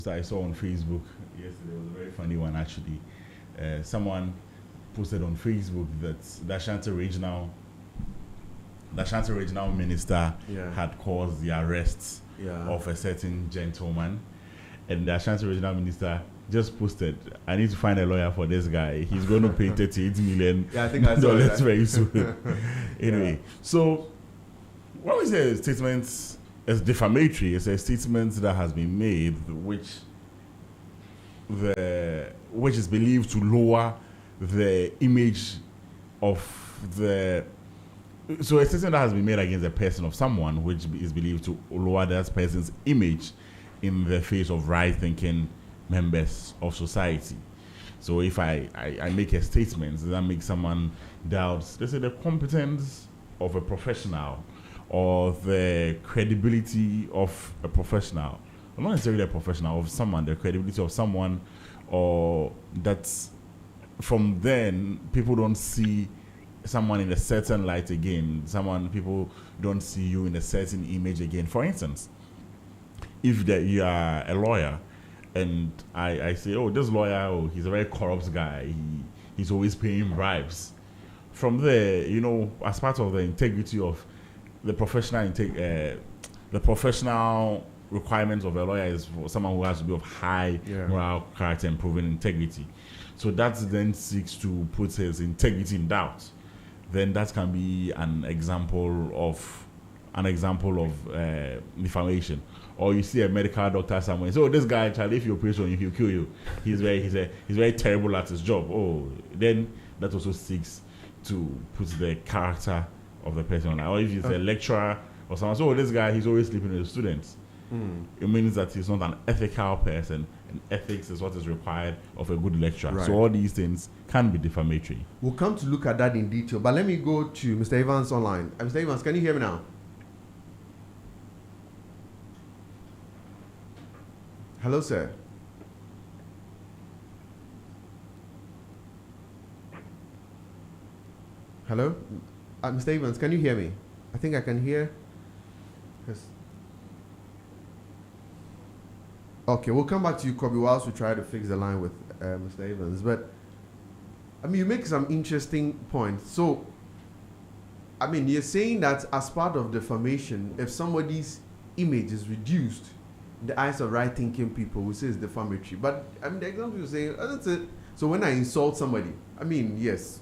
post I saw on Facebook yesterday. It was a very funny one, actually. Someone posted on Facebook that the Ashanti Regional Minister had caused the arrest of a certain gentleman, and the Ashanti Regional Minister just posted, "I need to find a lawyer for this guy. He's going to pay $38 million dollars very soon." Anyway, so when we say a statement is defamatory, it's a statement that has been made which is believed to lower the image of the. So a statement that has been made against a person of someone which is believed to lower that person's image in the face of right-thinking members of society. So if I make a statement that makes someone doubt, let's say, the competence of a professional or the credibility of a professional, or not necessarily a professional, of someone, the credibility of someone, or that's from then people don't see someone in a certain light again. People don't see you in a certain image again. For instance, if you are a lawyer and I say, oh, this lawyer, he's a very corrupt guy. He's always paying bribes. From there, as part of the integrity of the professional requirements of a lawyer is for someone who has to be of high moral character and proven integrity. So that then seeks to put his integrity in doubt. Then that can be an example of defamation. Or you see a medical doctor somewhere, so this guy, Charlie, if you operate on him, he'll kill you. He's very terrible at his job. Oh, then that also seeks to put the character of the person on. Or if he's a lecturer or someone, so this guy, he's always sleeping with the students. It means that he's not an ethical person, and ethics is what is required of a good lecturer. Right. So all these things can be defamatory. We'll come to look at that in detail, but let me go to Mr. Evans online. Mr. Evans, can you hear me now? Hello, sir. Hello? Mr. Evans, can you hear me? I think I can hear. Yes. Okay, we'll come back to you, Kobe, whilst we try to fix the line with Mr. Evans. But, you make some interesting points. So, you're saying that as part of defamation, if somebody's image is reduced in the eyes of right-thinking people, we say it's defamatory. But, the example you're saying, that's it. So when I insult somebody, yes,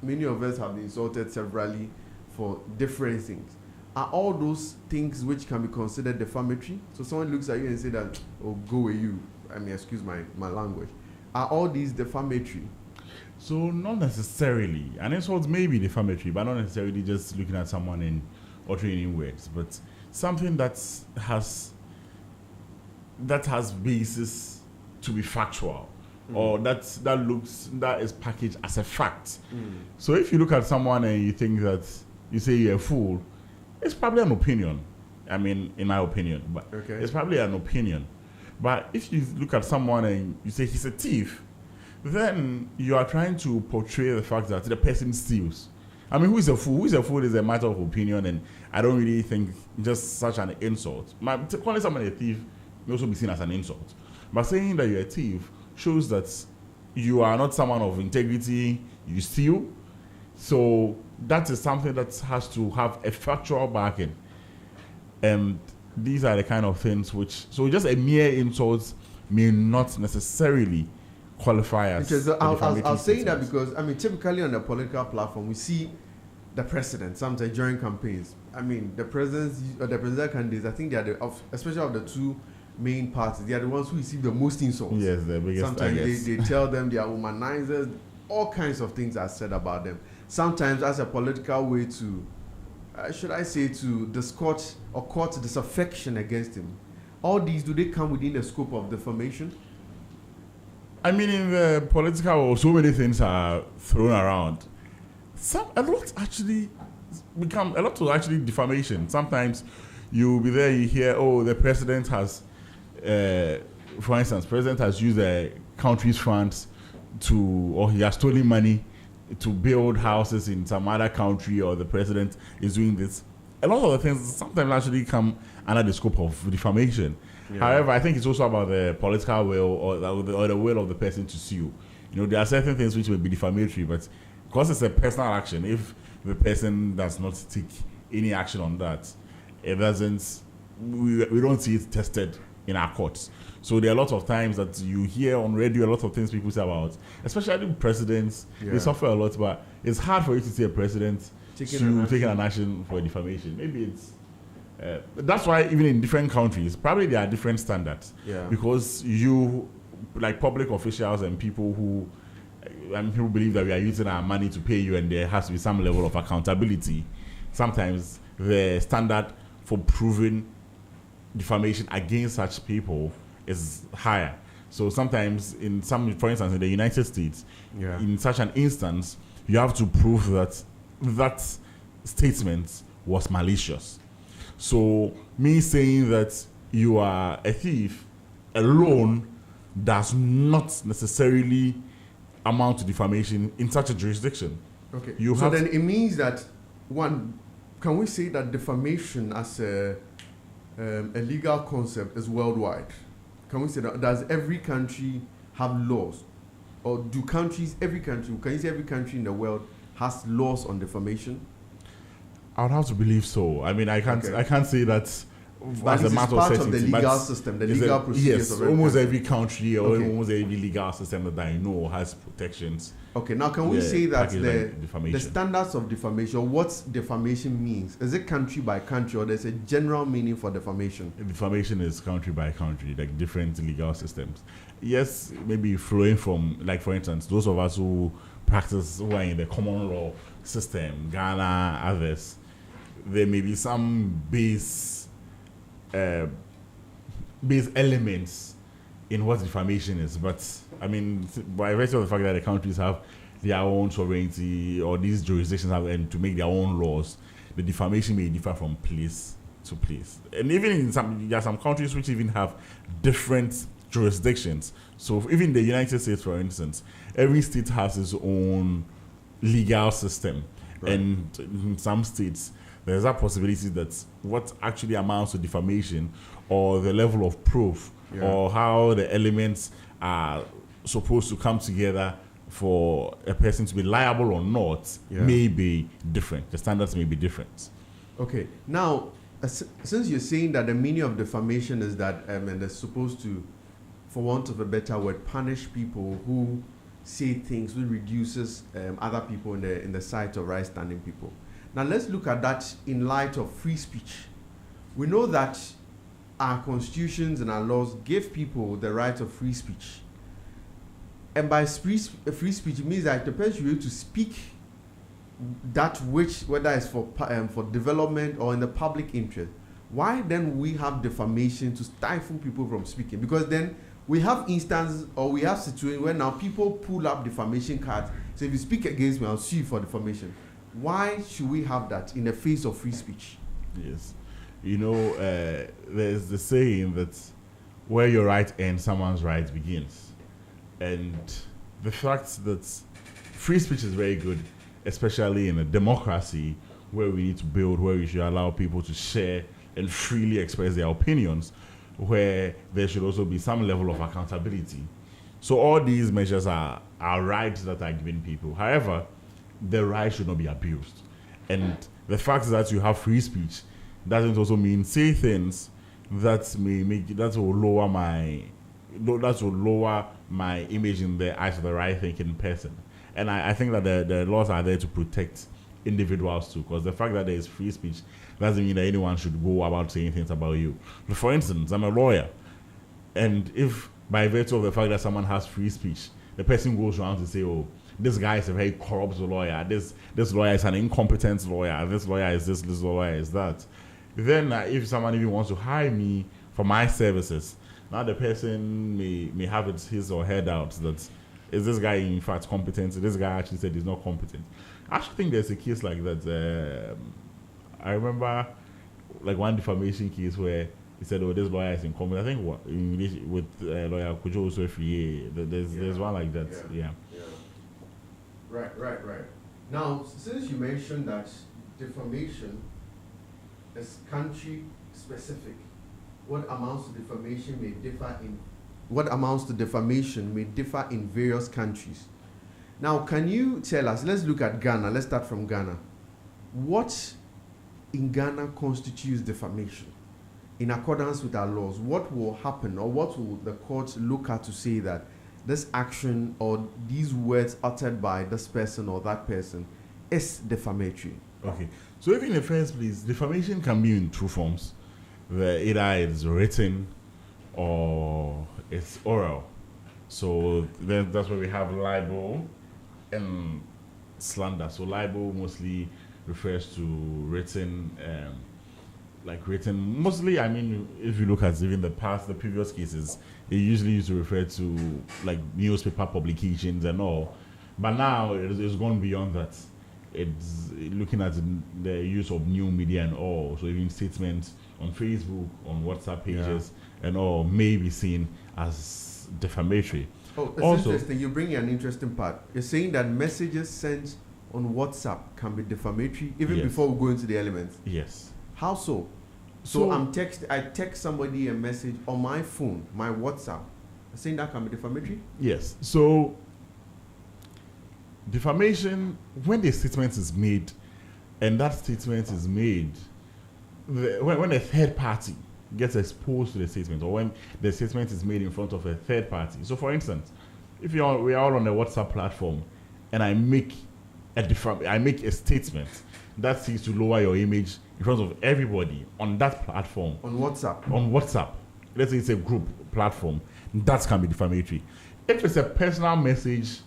many of us have been insulted severally for different things. Are all those things which can be considered defamatory? So someone looks at you and say that, oh, go with you. Excuse my language. Are all these defamatory? So not necessarily. An insult may be defamatory, but not necessarily just looking at someone and uttering in words. But something that has basis to be factual, or that is packaged as a fact. So if you look at someone and you think that you say you're a fool, it's probably an opinion. In my opinion, but it's probably an opinion. But if you look at someone and you say he's a thief, then you are trying to portray the fact that the person steals. Who is a fool? Who is a fool is a matter of opinion, and I don't really think just such an insult. Calling someone a thief may also be seen as an insult. But saying that you're a thief shows that you are not someone of integrity, you steal. So that is something that has to have a factual backing. And these are the kind of things so just a mere insult may not necessarily qualify as I'll say that because, typically on the political platform, we see the president sometimes during campaigns. The presidential candidates, I think they are especially of the two main parties, they are the ones who receive the most insults. Yes, the biggest. Sometimes they tell them they are womanizers. All kinds of things are said about them. Sometimes as a political way to, to discourage or court disaffection against him. All these, do they come within the scope of defamation? In the political world, so many things are thrown around. A lot to actually defamation. Sometimes you'll be there, you hear, the president has, for instance, president has used the country's funds or he has stolen money to build houses in some other country, or the president is doing this. A lot of the things sometimes actually come under the scope of defamation. Yeah. However, I think it's also about the political will or the will of the person to sue. You know, there are certain things which may be defamatory, but because it's a personal action, if the person does not take any action on that, it doesn't. We don't see it tested in our courts. So there are lots of times that you hear on radio a lot of things people say about, especially presidents. They suffer a lot, but it's hard for you to see a president taking an action for defamation. Maybe it's that's why even in different countries, probably there are different standards. Yeah. Because you, like public officials and people who believe that we are using our money to pay you, and there has to be some level of accountability. Sometimes the standard for proving defamation against such people is higher. So sometimes for instance, in the United States, in such an instance, you have to prove that that statement was malicious. So me saying that you are a thief alone does not necessarily amount to defamation in such a jurisdiction. Okay. So then it means that, one, can we say that defamation as a legal concept is worldwide? Can we say that? Does every country have laws? Or can you say every country in the world has laws on defamation? I would have to believe so. I mean, I can't say that but as a matter of certainty. The legal system, the legal procedures of almost every country or almost every legal system that I know has protections. Okay, now can we say that the standards of defamation, what defamation means, is it country by country or there's a general meaning for defamation? Defamation is country by country, like different legal systems. Yes, maybe flowing from, like for instance, those of us who are in the common law system, Ghana, others, there may be some base elements in what defamation is, but I mean, by virtue of the fact that the countries have their own sovereignty or these jurisdictions have and to make their own laws, the defamation may differ from place to place. And even in there are some countries which even have different jurisdictions. So even the United States, for instance, every state has its own legal system, and in some states there's a possibility that what actually amounts to defamation or the level of proof or how the elements are supposed to come together for a person to be liable or not may be different. The standards may be different. Okay. Now, since you're saying that the meaning of defamation is that and they're supposed to, for want of a better word, punish people who say things which reduces other people in the sight of right-standing people. Now let's look at that in light of free speech. We know that our constitutions and our laws give people the right of free speech. And by free speech, it means that the person should be able to speak that which, whether it's for development or in the public interest. Why then we have defamation to stifle people from speaking? Because then we have instances or we have situations where now people pull up defamation cards. So if you speak against me, I'll sue you for defamation. Why should we have that in the face of free speech? Yes. You know, there's the saying that where your right ends, someone's right begins. And the fact that free speech is very good, especially in a democracy where we need to build, where we should allow people to share and freely express their opinions, where there should also be some level of accountability. So all these measures are rights that are given people. However, the right should not be abused. And the fact that you have free speech doesn't also mean say things that will lower my image in the eyes of the right thinking person. And I think that the laws are there to protect individuals too, because the fact that there is free speech doesn't mean that anyone should go about saying things about you. But for instance, I'm a lawyer, and if by virtue of the fact that someone has free speech, the person goes around to say, oh, this guy is a very corrupt lawyer, this lawyer is an incompetent lawyer, this lawyer is this lawyer is that, then if someone even wants to hire me for my services, now the person may have his or her doubts that, is this guy in fact competent? This guy actually said he's not competent. I actually think there's a case like that. I remember like one defamation case where he said, oh, this lawyer is incompetent. I think with lawyer Kujo Osofie, there's one like that. Yeah. Right. Now, since you mentioned that defamation is country specific, what amounts to defamation may differ in what amounts to defamation may differ in various countries. Now, can you tell us, let's look at Ghana, let's start from Ghana. What in Ghana constitutes defamation? In accordance with our laws, what will happen, or what will the court look at to say that this action or these words uttered by this person or that person is defamatory? Okay, so if in the first place, defamation can be in two forms. Either it's written or it's oral. So then that's where we have libel and slander. So libel mostly refers to written, mostly, I mean, if you look at even the previous cases, it usually used to refer to like newspaper publications and all. But now it's gone beyond that. It's looking at the use of new media and all. So even statements on Facebook, on WhatsApp pages and all may be seen as defamatory. Oh, it's also interesting. You bring an interesting part. You're saying that messages sent on WhatsApp can be defamatory even before we go into the elements. Yes. How so? So I text somebody a message on my phone, my WhatsApp, saying that can be defamatory? Yes. So defamation, when the statement is made, and that statement is made, when a third party gets exposed to the statement, or when the statement is made in front of a third party. So, for instance, if we are all on a WhatsApp platform, and I make a statement that seeks to lower your image in front of everybody on that platform. On WhatsApp. On WhatsApp. Let's say it's a group platform. That can be defamatory. If it's a personal message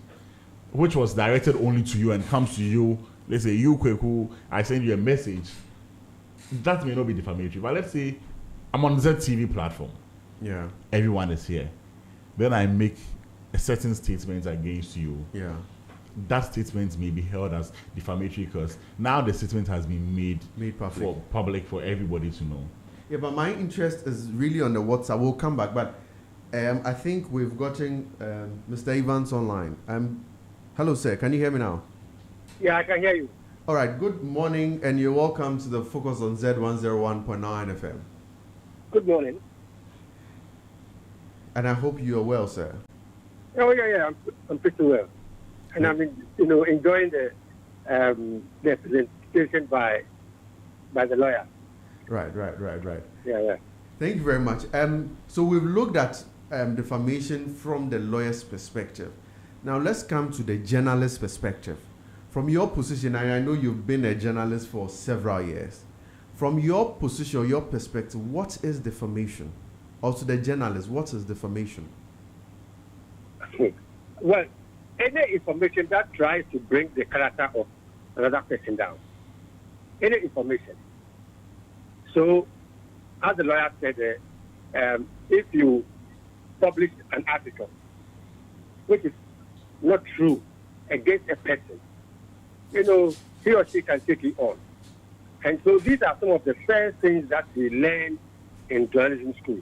which was directed only to you and comes to you, let's say you, Kweku, I send you a message, that may not be defamatory. But let's say I'm on ZTV platform. Yeah. Everyone is here. Then I make a certain statement against you. Yeah. That statement may be held as defamatory because now the statement has been made public for everybody to know. Yeah, but my interest is really on the WhatsApp. We'll come back, but I think we've gotten Mr. Evans online. Hello, sir. Can you hear me now? Yeah, I can hear you. All right. Good morning, and you're welcome to the Focus on Z101.9 FM. Good morning. And I hope you are well, sir. Oh yeah, I'm pretty well, and I'm enjoying the presentation by the lawyer. Right. Yeah. Thank you very much. So we've looked at defamation from the lawyer's perspective. Now let's come to the journalist's perspective. From your position, and I know you've been a journalist for several years. From your position or your perspective, what is defamation? Or to the journalist, what is defamation? Well, any information that tries to bring the character of another person down, any information. So, as the lawyer said, if you publish an article which is not true against a person, he or she can take it on. And so these are some of the first things that we learn in journalism school,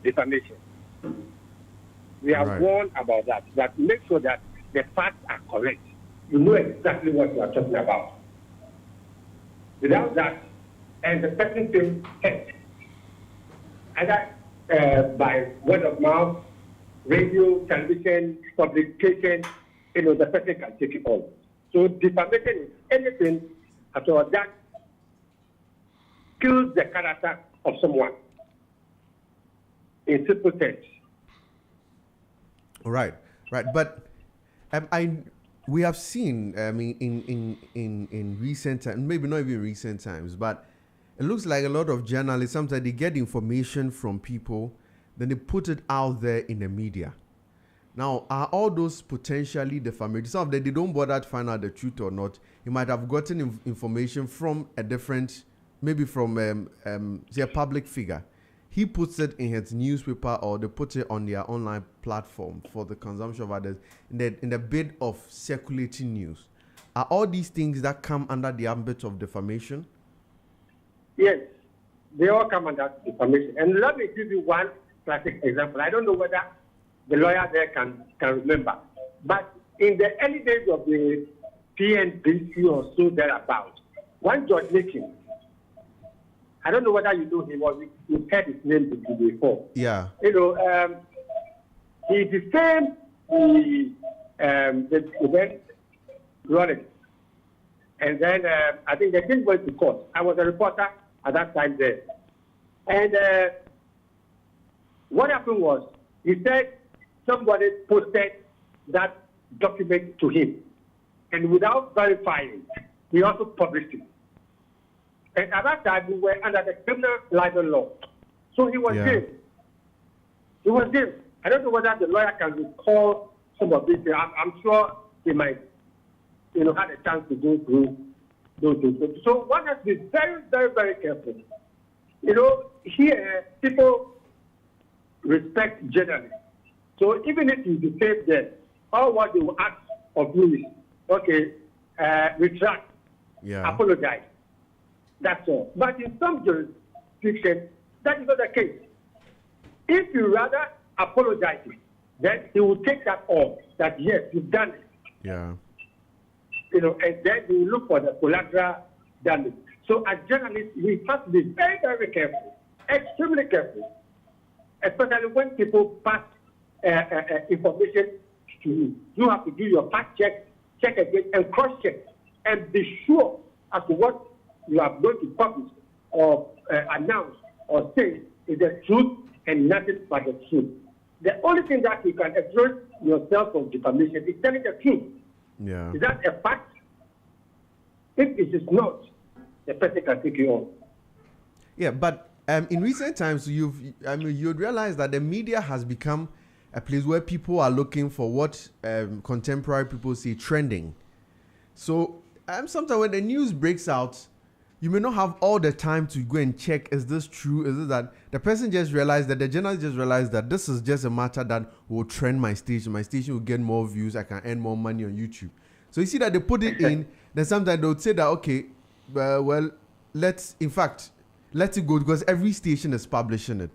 defamation. We have warned about that make sure that the facts are correct. You know exactly what you are talking about. Without that, and the person feels hurt, either by word of mouth, radio, television, publication, the person can take it on. So defamation is anything at all that kills the character of someone. In simple terms. Right. But we have seen, in recent times, maybe not even recent times, but it looks like a lot of journalists, sometimes they get information from people, then they put it out there in the media. Now, are all those potentially defamatory? Some of them, they don't bother to find out the truth or not. You might have gotten information from a different, maybe from a public figure. He puts it in his newspaper or they put it on their online platform for the consumption of others in the bid of circulating news. Are all these things that come under the ambit of defamation? Yes, they all come under defamation. And let me give you one classic example. I don't know whether the lawyer there can remember. But in the early days of the PNBC or so thereabout, one George Nikin I don't know whether you know him or you've heard his name before. Yeah. You know, he defamed the event running. And then I think they didn't go to court. I was a reporter at that time there. And what happened was, he said somebody posted that document to him. And without verifying, he also published it. And at that time, we were under the criminal libel law. So he was jailed. He was jailed. I don't know whether the lawyer can recall some of this. I'm sure he might, had a chance to go through those things. So one has to be very, very, very careful. Here, people respect journalists. So even if you defame them, all what they will ask of you is, okay, retract, apologize. That's all. But in some jurisdictions, that is not the case. If you rather apologize, then he will take that off, that yes, you've done it. Yeah. And then you will look for the collateral damage. So as journalists, we have to be very, very careful, extremely careful, especially when people pass information to you. You have to do your fact check again, and cross-check, and be sure as to what you are going to publish or announce or say is the truth and nothing but the truth. The only thing that you can exclude yourself from defamation is telling the truth. Yeah. Is that a fact? If it is not, the person can take you on. Yeah, but in recent times, you'd realize that the media has become a place where people are looking for what contemporary people say trending. So sometimes when the news breaks out, you may not have all the time to go and check, is this true? Is it that the person just realized that the journalist just realized that this is just a matter that will trend my station. My station will get more views. I can earn more money on YouTube. So you see that they put it in, then sometimes they would say that, okay, well, let it go because every station is publishing it.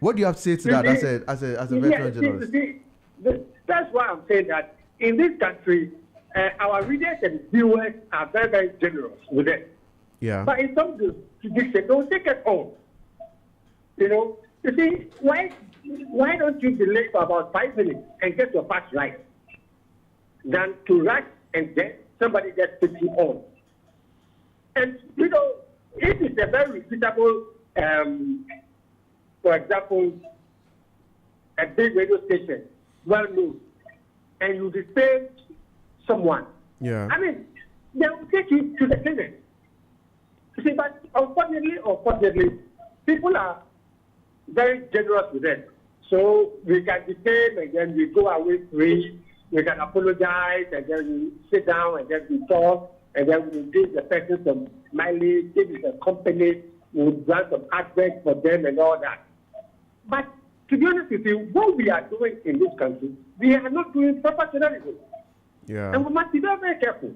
What do you have to say to that as a veteran journalist? That's why I'm saying that in this country, our readers and viewers are very, very generous with it. Yeah. But in some jurisdictions, they will take it home. You see, why don't you delay for about 5 minutes and get your facts right than to rush and then somebody just puts you on? And, if it's a very reputable, for example, a big radio station, well known, and you defame someone. Yeah. I mean, they will take you to the clinic. You see, but unfortunately, people are very generous with it. So we can defame and then we go away free. We can apologize and then we sit down and then we talk and then we give the person some mileage, give it a company, we'll run some adverts for them and all that. But to be honest with you, what we are doing in this country, we are not doing proper journalism. Yeah. And we must be very, very careful.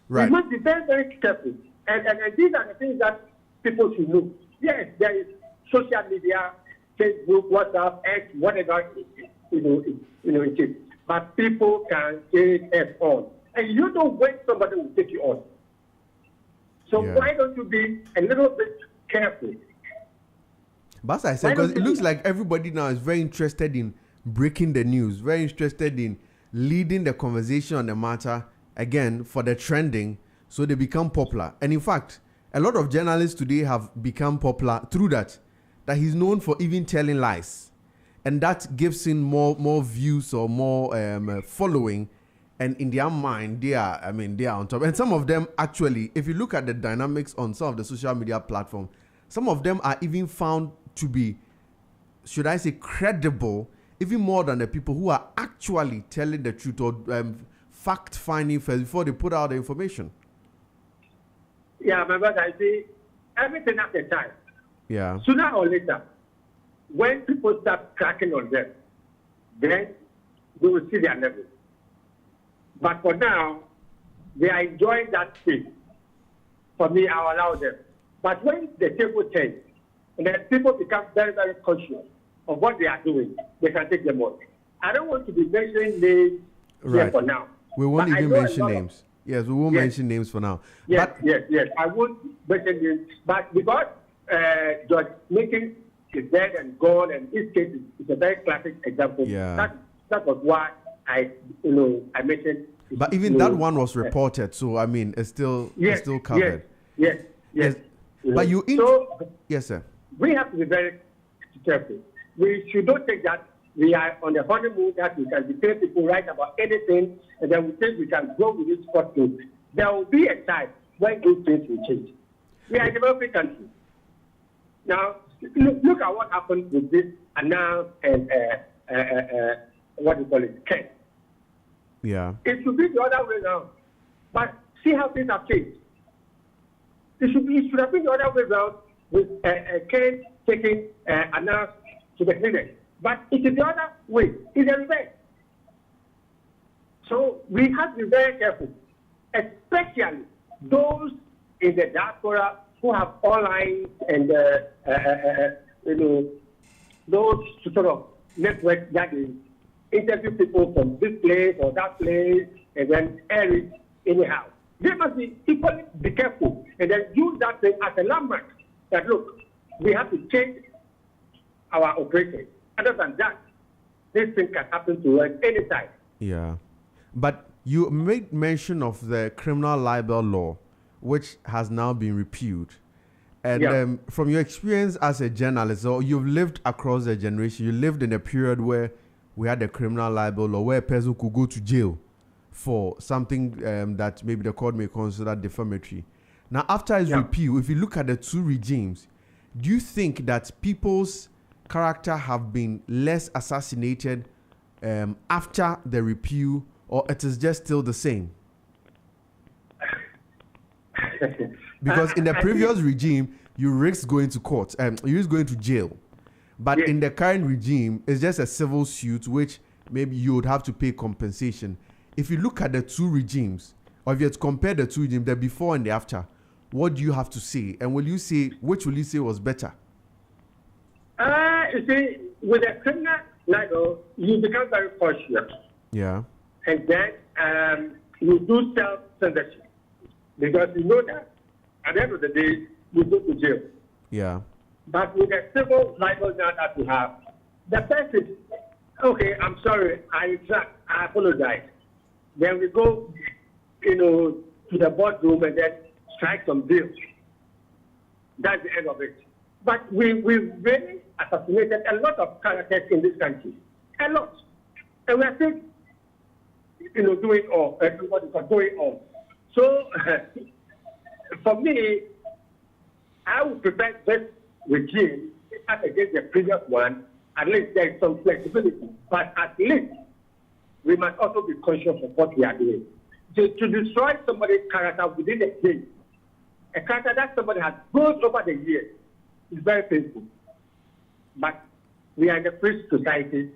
Right. We must be very, very careful. And these are the things that people should know. Yes, there is social media, Facebook, WhatsApp, X, whatever it is. But people can take it on. And you don't wait somebody will take you on. So why don't you be a little bit careful? But as I said, because it looks like everybody now is very interested in breaking the news, very interested in leading the conversation on the matter, again, for the trending, so they become popular. And in fact, a lot of journalists today have become popular through that he's known for even telling lies. And that gives him more views or more following. And in their mind, they are on top. And some of them, actually, if you look at the dynamics on some of the social media platforms, some of them are even found to be, should I say, credible, even more than the people who are actually telling the truth or fact-finding first before they put out the information. Yeah, my brother, I see everything at a time. Yeah. Sooner or later, when people start cracking on them, then they will see their level. But for now, they are enjoying that space. For me, I'll allow them. But when the table change, and then people become very, very conscious of what they are doing, they can take them on. I don't want to be mentioning names here for now. We won't even mention names. Yes, we won't Yes. mention names for now. Yes, But yes. I won't mention names, but because Judge Making is dead and gone, and this case is a very classic example. Yeah. That was why I mentioned. but even that one was reported, so I mean, it's still covered. Yes. But So yes, sir. we have to be very careful. We should not think that we are on the honeymoon, that we can detail people right about anything, and then we think we can go with this sport too. There will be a time when those things will change. We are a developing country. Now, look at what happened with this Anna and what do you call it, Ken. Yeah. It should be the other way around. But see how things have changed. It should have been the other way around with Ken taking Anna to the clinic. But it is the other way. It's a reverse. So we have to be very careful, especially those in the diaspora who have online and those sort of networks that is interview people from this place or that place and then air it anyhow. They must be equally be careful and then use that thing as a landmark that look, we have to change our operation. Other than that, this thing can happen to us anytime. Yeah. But you made mention of the criminal libel law, which has now been repealed. And from your experience as a journalist, or you've lived across the generation, you lived in a period where we had a criminal libel law where a person could go to jail for something that maybe the court may consider defamatory. Now, after its repeal, if you look at the two regimes, do you think that people's character have been less assassinated after the repeal, or it is just still the same? Because in the previous regime, you risk going to court, you risk going to jail. But in the current regime, it's just a civil suit, which maybe you would have to pay compensation. If you look at the two regimes, or if you had to compare the two regimes, the before and the after, what do you have to say? And which will you say was better? You see, with a criminal libel, you become very cautious. Yeah. And then you do self-censorship. Because you know that at the end of the day, you go to jail. Yeah. But with the civil libel now that we have, the person, okay, I'm sorry, I apologize. Then we go, to the boardroom and then strike some deals. That's the end of it. But we really assassinated a lot of characters in this country. A lot. And we are still, doing all, going on. So, for me, I would prefer this regime as against the previous one. At least there is some flexibility. But at least we must also be conscious of what we are doing. To destroy somebody's character within a day, a character that somebody has built over the years, is very painful. But we are in a free society.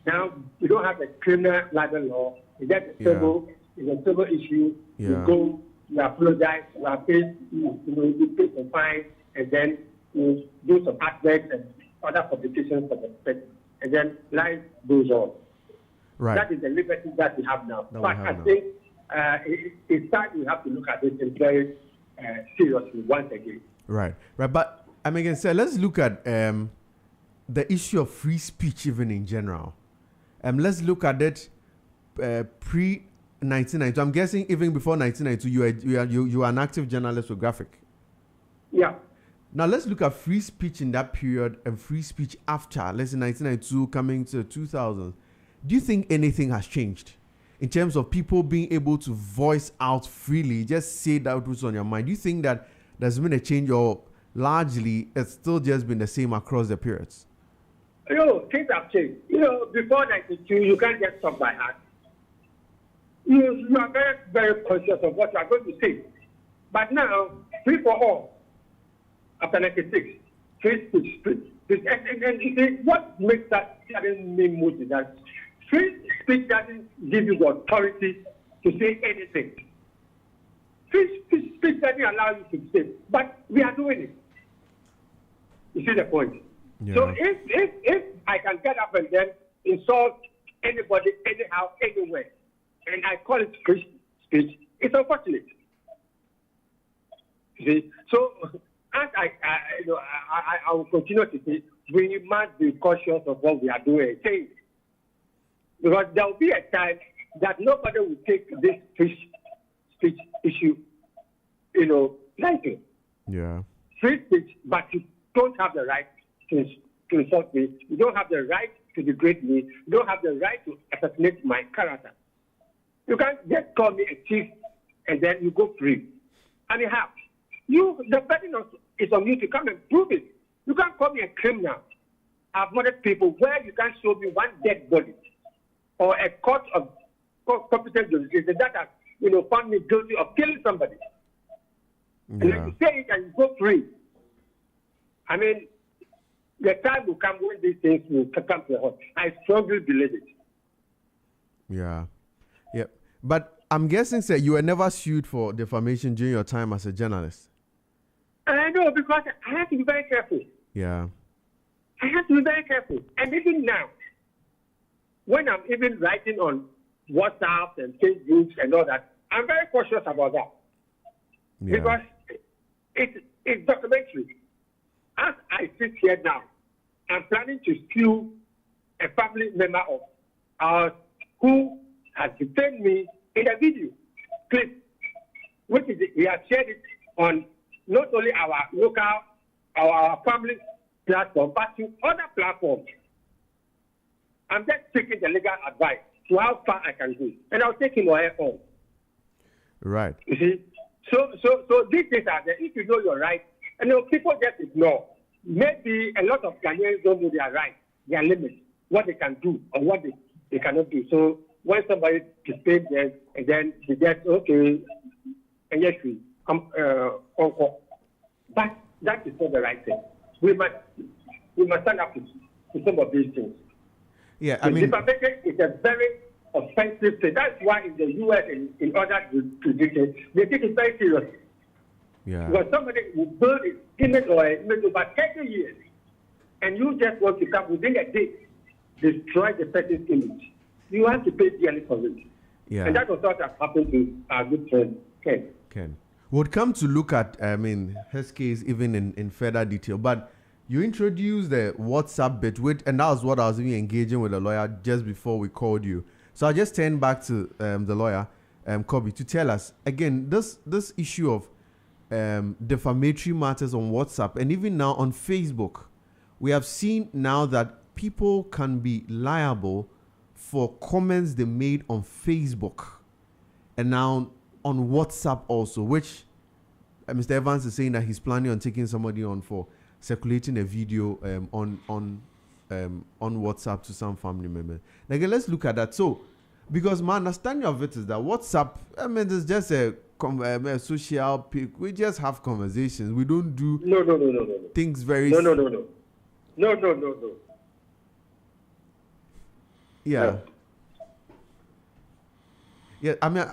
Now, we don't have a criminal libel law. It's just a civil, it's a civil issue. Yeah. You go, you apologize, you are paid, you pay some fine, and then you do some aspects and other publications for the person. And then life goes on. Right. That is the liberty that we have now. But I think it's time we have to look at this very seriously once again. Right. But again, sir, let's look at the issue of free speech even in general. Let's look at it pre-1992. I'm guessing even before 1992, you are an active journalist with Graphic. Yeah. Now let's look at free speech in that period and free speech after, let's say 1992 coming to 2000. Do you think anything has changed in terms of people being able to voice out freely, just say that what's on your mind? Do you think that there's been a change, or largely it's still just been the same across the periods? Things have changed. Before 92, you can't get stuff by heart. You are very, very conscious of what you are going to say. But now, free for all, after 96, free speech. And you see, what makes that suddenly move is that free speech doesn't give you the authority to say anything. Free speech doesn't allow you to say, but we are doing it. You see the point? Yeah. So if I can get up and then insult anybody, anyhow, anywhere, and I call it free speech, it's unfortunate. You see, so as I will continue to say, we must be cautious of what we are doing and saying, because there will be a time that nobody will take this speech issue, lightly. Yeah. Free speech, but you don't have the right to insult me. You don't have the right to degrade me. You don't have the right to assassinate my character. You can't just call me a thief and then you go free. And you have. The burden is on you to come and prove it. You can't call me a criminal. I've murdered people where you can't show me one dead body or a court of competent jurisdiction that has, found me guilty of killing somebody. And then you say it and you go free. I mean, the time will come when these things will come to a halt. I strongly believe it. Yeah. Yep. But I'm guessing, sir, you were never sued for defamation during your time as a journalist. I know, because I have to be very careful. Yeah. I have to be very careful. And even now, when I'm even writing on WhatsApp and Facebook and all that, I'm very cautious about that. Yeah. Because it's documentary. As I sit here now, I'm planning to sue a family member of ours who has defamed me in a video clip, which is he has shared it on not only our local, our family platform, but to other platforms. I'm just taking the legal advice to how far I can go, and I'll take him or her on. Right. You see, so these things are there. If you know your right, and people just ignore. Maybe a lot of Ghanaians don't know their right, their limits, what they can do or what they cannot do. So when somebody defames them, and then they just okay, and yes, but that is not the right thing. We must stand up to some of these things. Yeah, I mean, defamation is a very offensive thing. That's why in the U.S. and in other jurisdictions, they take it very seriously. Yeah. Because somebody will build an image or an image over 30 years, and you just want to come within a day, destroy the person's image. You have to pay dearly for it. Yeah. And that was what has happened to our good friend, Ken. We'll come to look at, his case even in further detail, but you introduced the WhatsApp bit, and that was what I was even engaging with the lawyer just before we called you. So I just turned back to the lawyer, Kobe, to tell us, again, this issue of defamatory matters on WhatsApp and even now on Facebook. We have seen now that people can be liable for comments they made on Facebook and now on WhatsApp also, which Mr. Evans is saying that he's planning on taking somebody on for circulating a video on WhatsApp to some family members. Now, again, let's look at that. So, because my understanding of it is that WhatsApp, it's just a social pic. We just have conversations. We don't do no. things very. No. Yeah. Yeah. I mean,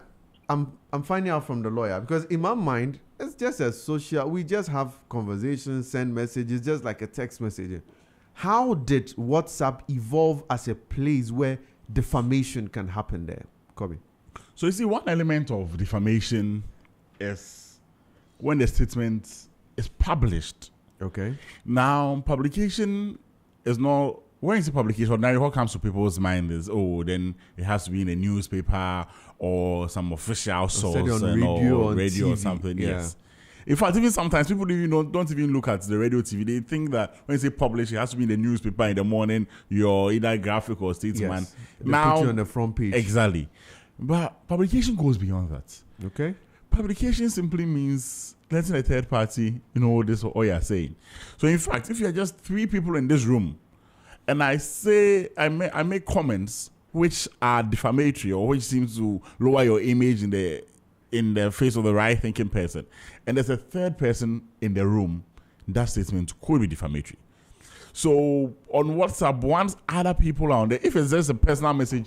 I'm finding out from the lawyer because in my mind, it's just a social. We just have conversations, send messages, just like a text message. How did WhatsApp evolve as a place where defamation can happen there, Kobe? So you see, one element of defamation is when the statement is published. Okay. Now, publication is not, when you say publication, now what comes to people's mind is, then it has to be in a newspaper or some official source on radio, or TV. Or something. Yeah. Yes. In fact, even sometimes people don't even look at the radio, TV. They think that when you say publish, it has to be in the newspaper in the morning. You're either graphic or statesman. Yes. They put you on the front page. Exactly. But publication goes beyond that. Okay. Publication simply means letting a third party this or you're saying. So in fact, if you're just 3 people in this room, and I say I make comments which are defamatory or which seem to lower your image in the face of the right thinking person, and there's a third person in the room, that statement could be defamatory. So on WhatsApp, once other people are on there, if it's just a personal message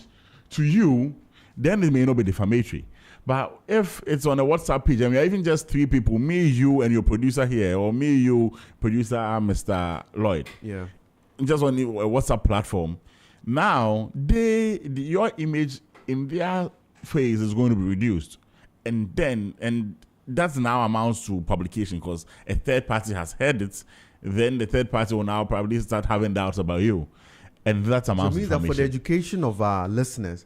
to you, then it may not be defamatory. But if it's on a WhatsApp page and we are even just 3 people, me, you, and your producer here, or me, you, producer, Mr. Lloyd, just on a WhatsApp platform, now your image in their face is going to be reduced. And that now amounts to publication because a third party has heard it. Then the third party will now probably start having doubts about you, and that amounts to defamation. So it means that for the defamation. education of our listeners,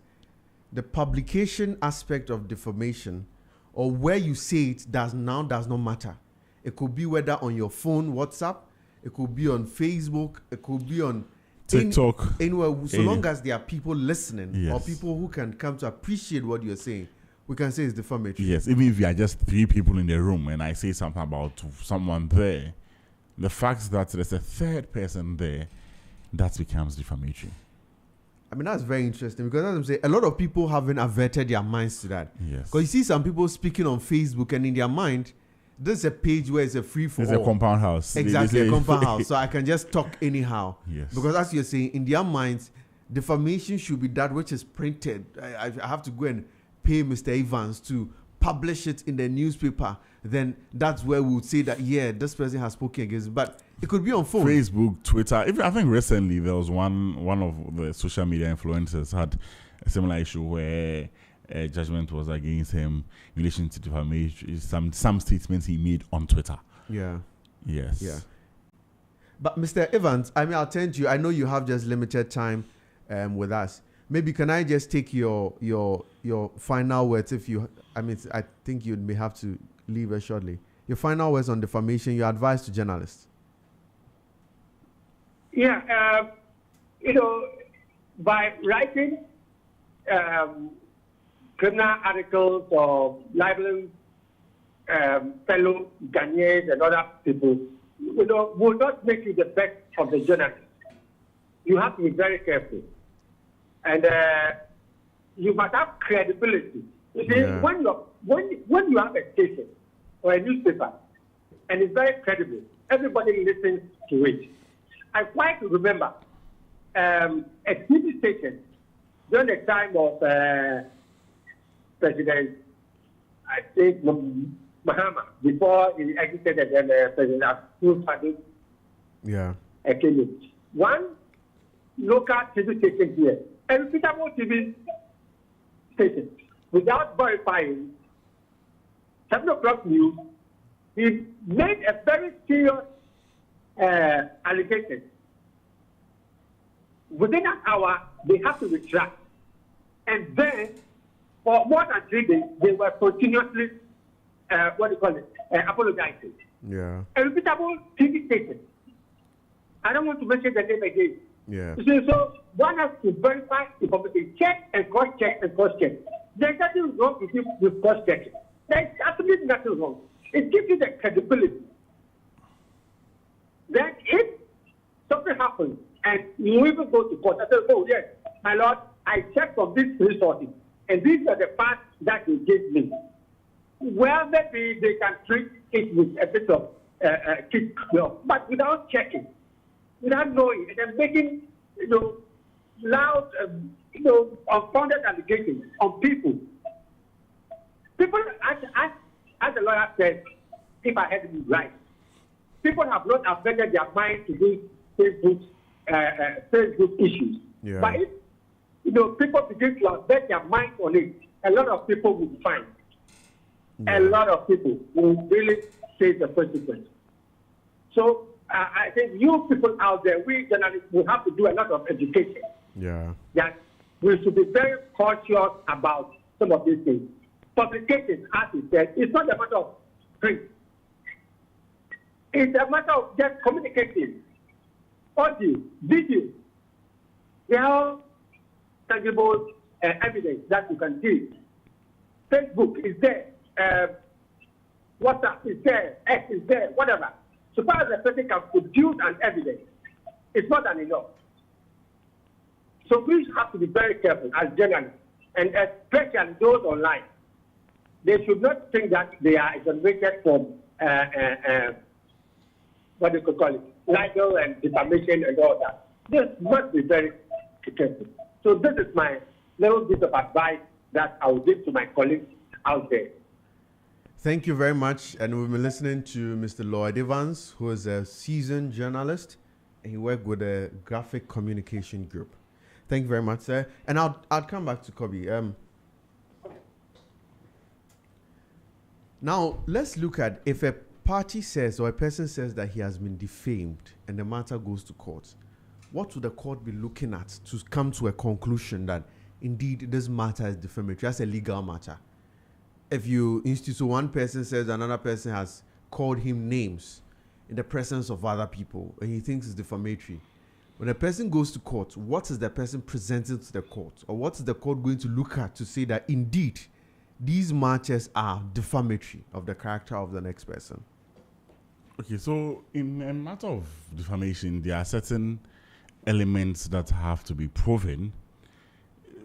the publication aspect of defamation, or where you say it, does not matter. It could be whether on your phone, WhatsApp, it could be on Facebook, it could be on TikTok, anywhere. So long as there are people listening, Yes. or people who can come to appreciate what you're saying, we can say it's defamatory. Yes, even if you are just 3 people in the room and I say something about someone there, the fact that there's a third person there, that becomes defamatory. I mean, that's very interesting because, as I'm saying, a lot of people haven't averted their minds to that. Yes. Because you see some people speaking on Facebook and in their mind, this is a page where it's a free for all. It's a compound house. Exactly, They a say- compound house. So I can just talk anyhow. Yes. Because as you're saying, in their minds, defamation should be that which is printed. I have to go and pay Mr. Evans to publish it in the newspaper. Then that's where we would say that, yeah, this person has spoken against it. But it could be on phone. Facebook, Twitter. I think recently there was one of the social media influencers had a similar issue where a judgment was against him in relation to defamation. Some statements he made on Twitter. Yeah. Yes. Yeah. But Mr. Evans, I mean, I'll turn to you. I know you have just limited time with us. Maybe can I just take your final words? I think you may have to leave us shortly. Your final words on defamation, your advice to journalists. Yeah, by writing criminal articles or libeling fellow Ghanaians and other people, will not make you the best of the journalists. You have to be very careful. And you must have credibility. You see, Yeah. when you have a station or a newspaper, and it's very credible, everybody listens to it. I quite remember a TV station during the time of President, I think, Mahama, before he exited, and then President Akufo-Addo came in. One local TV station here, a reputable TV station, without verifying 7 o'clock news, he made a very serious allegation. Within an hour, they have to retract. And then, for more than 3 days, they were continuously, apologizing. Yeah. A reputable TV station. I don't want to mention the name again. Yeah. So one has to verify information, check and cross-check and cross-check. There's nothing wrong with cross-checking. There's absolutely nothing wrong. It gives you the credibility. Then if something happens and you even go to court, I say, oh yes, my lord, I checked from these resources and these are the facts that you gave me. Well, maybe they can treat it with a bit of kick, but without checking, without knowing, and then making, loud, unfounded allegations on people. People, as the lawyer said, if I had to be right, people have not affected their mind to do Facebook issues. Yeah. But if people begin to affect their mind on it, a lot of people will be fined. Yeah. A lot of people will really face the consequence. So I think you people out there, we journalists, will have to do a lot of education. Yeah. That we should be very cautious about some of these things. Publication, as he said, it's not a matter of print. It's a matter of just communicating. Audio, video, they are all tangible evidence that you can see. Facebook is there. WhatsApp is there. X is there. Whatever. So far as the person can produce an evidence, it's not an enough. So we have to be very careful as journalists, and especially those online. They should not think that they are exonerated from what they could call it, libel and defamation and all that. This must be very careful. So this is my little bit of advice that I will give to my colleagues out there. Thank you very much. And we've been listening to Mr. Lloyd Evans, who is a seasoned journalist, and he worked with a graphic communication group. Thank you very much, sir. And I'll come back to Kobe. Now, let's look at if a party says or a person says that he has been defamed and the matter goes to court, what would the court be looking at to come to a conclusion that indeed this matter is defamatory? That's a legal matter. If you institute, so one person says another person has called him names in the presence of other people and he thinks it's defamatory. When a person goes to court, what is the person presenting to the court? Or what is the court going to look at to say that indeed these matters are defamatory of the character of the next person? Okay, so in a matter of defamation, there are certain elements that have to be proven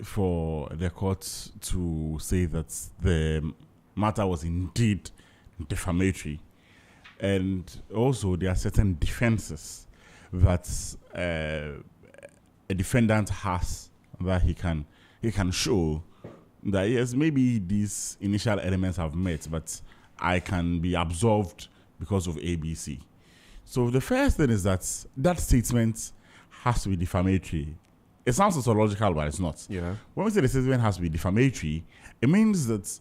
for the court to say that the matter was indeed defamatory. And also there are certain defenses that a defendant has that he can show that yes, maybe these initial elements have met, but I can be absolved because of ABC. So the first thing is that statement has to be defamatory. It sounds sociological, but it's not. Yeah. When we say the statement has to be defamatory, it means that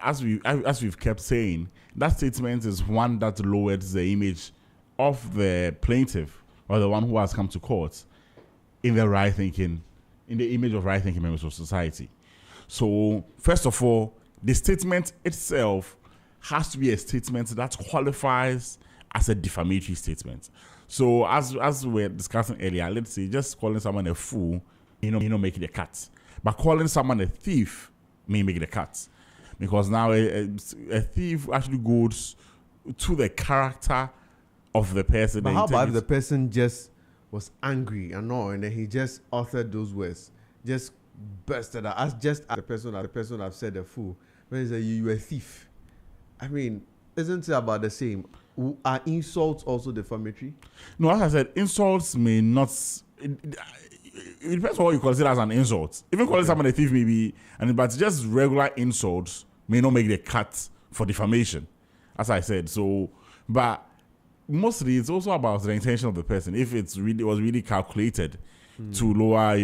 as we've kept saying, that statement is one that lowers the image of the plaintiff or the one who has come to court in the image of right thinking members of society. So first of all, the statement itself has to be a statement that qualifies as a defamatory statement. So as we were discussing earlier, let's say just calling someone a fool, make it a cut. But calling someone a thief may make it a cut. Because now a thief actually goes to the character of the person. But how about if the person just was angry and all, and then he just uttered those words, just bursted out, as the person have said a fool, when he said you're a thief? I mean, isn't it about the same? Are insults also defamatory? No, as I said, insults may not. It depends on what you consider as an insult. Even calling someone a thief may be, but just regular insults may not make the cut for defamation, as I said. So, but mostly it's also about the intention of the person. If it was really calculated to lower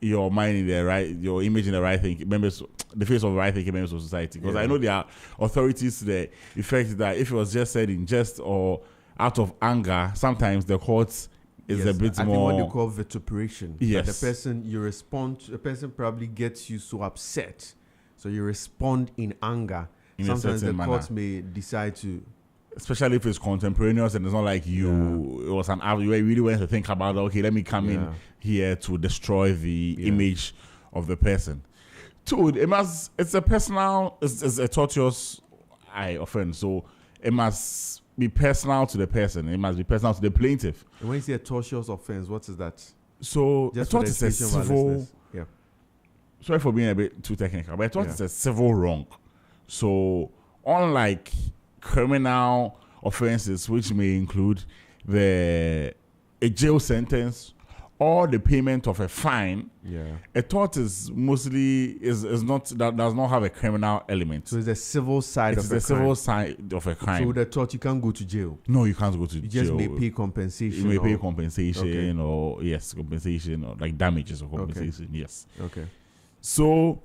your mind in the right, your image in the right thinking members, the face of right thinking members of society. Because I know there are authorities to the effect that if it was just said in jest or out of anger, sometimes the courts is a bit more. I think what they call vituperation. Yes. That the person you respond, the person probably gets you so upset, so you respond in anger. Sometimes the courts may decide to. Especially if it's contemporaneous and it's not like you really went to think about, okay, let me come in here to destroy the image of the person. Two, it's a personal, it's a tortious offense. So it must be personal to the person. It must be personal to the plaintiff. And when you say a tortious offense, what is that? So just I thought it's a civil. Yeah. Sorry for being a bit too technical, but I thought it's a civil wrong. So unlike criminal offenses, which may include a jail sentence or the payment of a fine, a tort is mostly is not that does not have a criminal element. So it's a civil side of a crime. It's the civil side of a crime. So with a tort, you can't go to jail. No, you can't go to jail. You just may pay compensation. You may pay compensation or compensation or like damages or compensation. Okay. Yes. Okay. So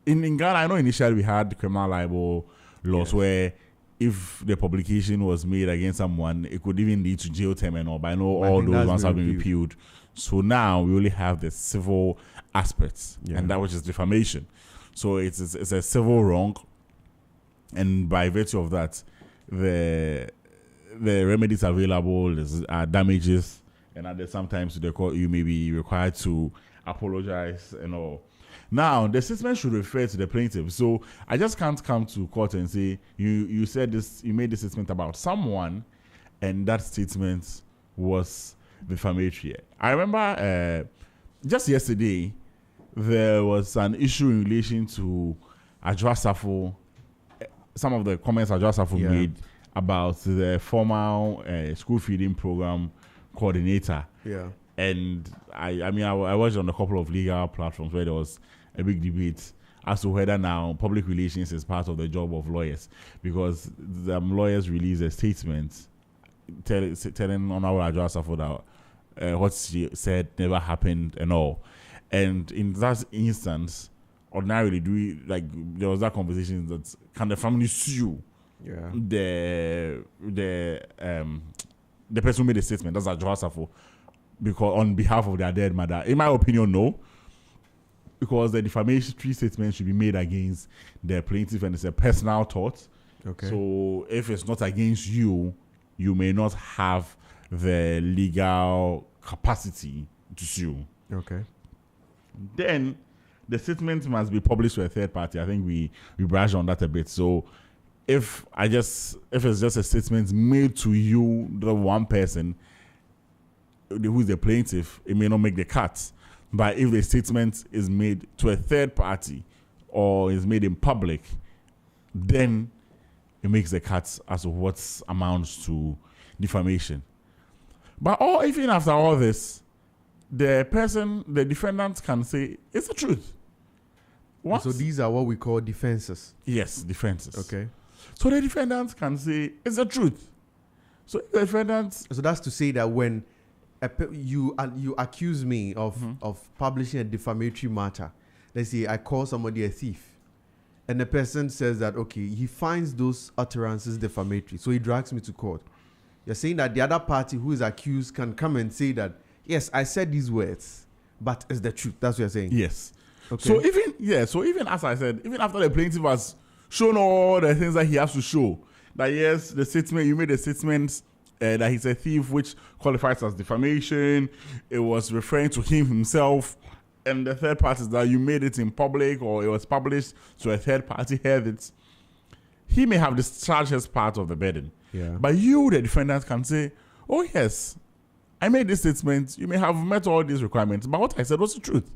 in Ghana, I know initially we had criminal libel laws where if the publication was made against someone, it could even lead to jail term and all. But I know all those ones have been repealed. So now we only have the civil aspects, and that which is defamation. So it's a civil wrong, and by virtue of that, the remedies available are damages, and sometimes the court you may be required to apologize and all. Now, the statement should refer to the plaintiff. So I just can't come to court and say, you said this, you made this statement about someone, and that statement was defamatory. I remember just yesterday, there was an issue in relation to Adjoa Safo, some of the comments Adjoa Safo made about the formal school feeding program coordinator. Yeah. And I watched on a couple of legal platforms where there was a big debate as to whether now public relations is part of the job of lawyers, because the lawyers released a statement telling Honorable Adjoa Safo that what she said never happened and all. And in that instance, ordinarily do we, like, there was that conversation that can the family sue the person who made the statement, that's Ajahasafo, because on behalf of their dead mother? In my opinion, no. Because the defamatory statement should be made against the plaintiff and it's a personal thought. Okay. So if it's not against you, you may not have the legal capacity to sue. Okay. Then the statement must be published to a third party. I think we brushed on that a bit. So if it's just a statement made to you, the one person who's the plaintiff, it may not make the cut. But if the statement is made to a third party or is made in public, then it makes the cut as to what amounts to defamation. But even after all this, the defendant can say, it's the truth. What? So these are what we call defenses. Yes, defenses. Okay. So the defendant can say, it's the truth. So the defendant... So that's to say that when you accuse me of publishing a defamatory matter, let's say I call somebody a thief, and the person says that, okay, he finds those utterances defamatory, so he drags me to court. You're saying that the other party who is accused can come and say that, yes, I said these words, but it's the truth. That's what you're saying? Yes. Okay. So even as I said, even after the plaintiff has shown all the things that he has to show, that yes, the statement, you made a statement that he's a thief, which qualifies as defamation, it was referring to him himself, and the third part is that you made it in public or it was published, so a third party heard it. He may have discharged his part of the burden. Yeah. But you, the defendant, can say, oh yes, I made this statement, you may have met all these requirements, but what I said was the truth.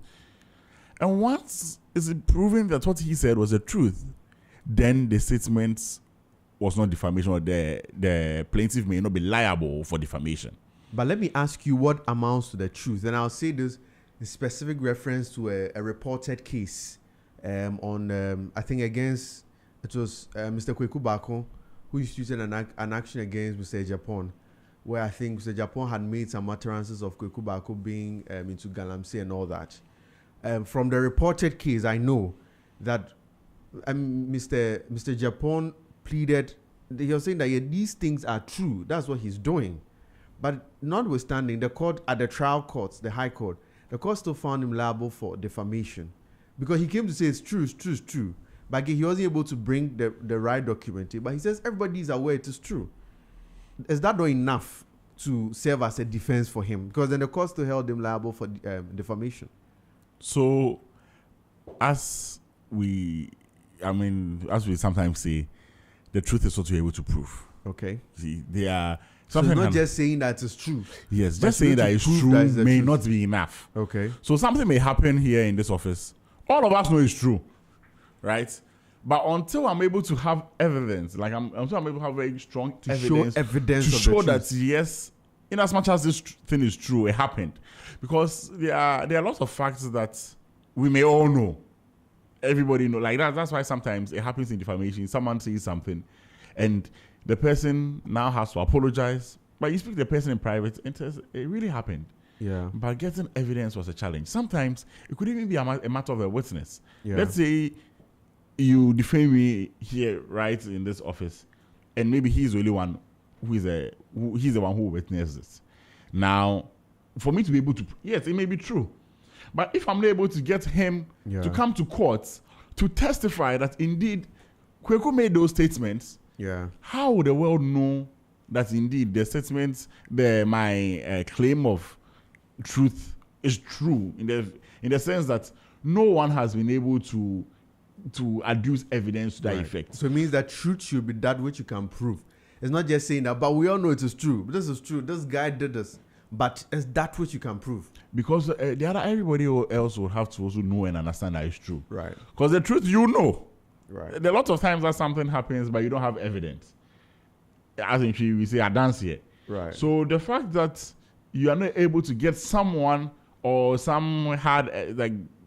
And once it's proven that what he said was the truth, then the statement was not defamation, or the plaintiff may not be liable for defamation. But let me ask you what amounts to the truth. And I'll say this in specific reference to a reported case on, I think against, it was Mr. Kweku Bako, who instituted an action against Mr. Japan, where I think Mr. Japan had made some utterances of Kweku Bako being into Galamsey and all that. From the reported case, I know that Mr. Japan pleaded, he was saying that these things are true. That's what he's doing. But notwithstanding, the court, at the trial courts, the high court, the court still found him liable for defamation. Because he came to say it's true, it's true, it's true. But he wasn't able to bring the right document. But he says everybody is aware it is true. Is that not enough to serve as a defense for him? Because then the court still held him liable for defamation. So, as we sometimes say, the truth is what you're able to prove. Okay. See, they are... So it's not just saying that it's true. Yes, just saying that it's true may not be enough. Okay. So something may happen here in this office. All of us know it's true, right? But until I'm able to have evidence, until I'm able to have very strong evidence to show that yes, in as much as this thing is true, it happened. Because there are lots of facts that we may all know. Everybody know. Like that's why sometimes it happens in defamation. Someone says something, and the person now has to apologize. But you speak to the person in private, and says it really happened. Yeah. But getting evidence was a challenge. Sometimes it could even be a matter of a witness. Yeah. Let's say you defame me here, right, in this office, and maybe he's the only one he's the one who witnessed this. Now, for me to be able to, yes, it may be true. But if I'm not able to get him to come to court to testify that indeed Kweku made those statements, how would the world know that indeed the statements, my claim of truth is true in the sense that no one has been able to adduce evidence to that effect. So it means that truth should be that which you can prove. It's not just saying that, but we all know it is true. This is true. This guy did this. But it's that which you can prove. Because everybody else will have to also know and understand that it's true. Right. Because the truth, you know. Right. There are lots of times that something happens, but you don't have evidence. As in, we say, I dance here. Right. So the fact that you are not able to get someone or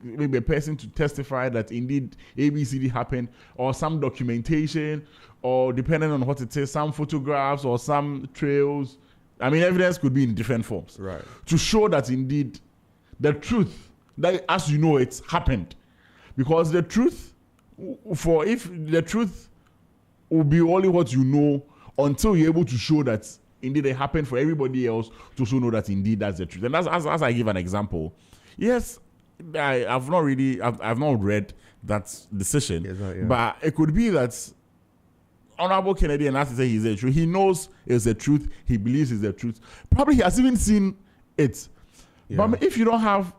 maybe a person to testify that indeed ABCD happened, or some documentation, or depending on what it is, some photographs or some trails. I mean, evidence could be in different forms. Right. To show that indeed the truth, that as you know, it's happened. Because the truth, if the truth will be only what you know until you're able to show that indeed it happened for everybody else to also know that indeed that's the truth. And as I give an example, yes, I've not read that decision, Yes, yeah. but it could be that Honorable Kennedy, and as to say he's the truth, he knows it's the truth, he believes it's the truth. Probably he has even seen it. Yeah. But if you don't have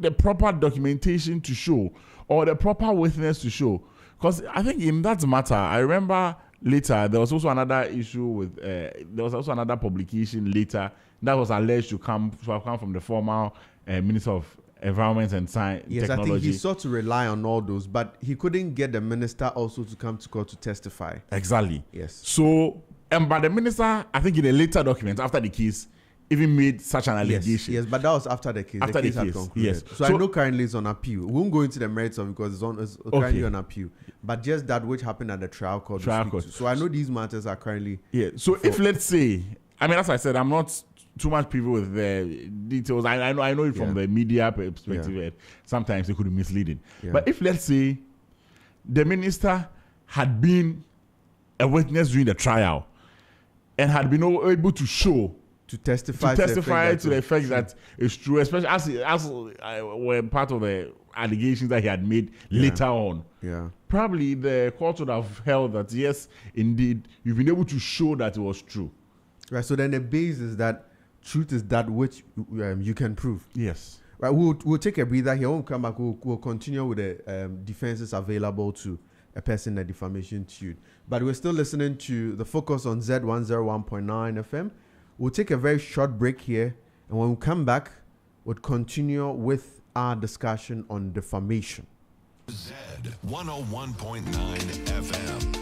the proper documentation to show or the proper witness to show, because I think in that matter, I remember later there was also another issue with there was also another publication later that was alleged to have come from the former Minister of Environment and Science Technology. I think he sought to rely on all those, but he couldn't get the minister also to come to court to testify. Exactly. Yes. So, but the minister, I think in a later document after the case, even made such an allegation. Yes, but that was after the case. After the case the had case, concluded. yes. So I know currently it's on appeal. We won't go into the merits of it because it's currently on appeal. But just that which happened at the trial court. So I know these matters are currently. Yeah. So if let's say, I mean, as I said, I'm not too much privy with the details. I know it from the media perspective. Yeah. Sometimes it could be misleading. Yeah. But if let's say the minister had been a witness during the trial and had been able to show. To testify to the effect that it's true, especially as were part of the allegations that he had made later on. Yeah. Probably the court would have held that yes, indeed, you've been able to show that it was true. Right. So then the base is that truth is that which you can prove. Yes. Right. We'll take a breather here. We'll come back. We'll continue with the defenses available to a person in a defamation suit. But we're still listening to the focus on Z101.9 FM. We'll take a very short break here, and when we come back, we'll continue with our discussion on defamation. Z101.9 FM.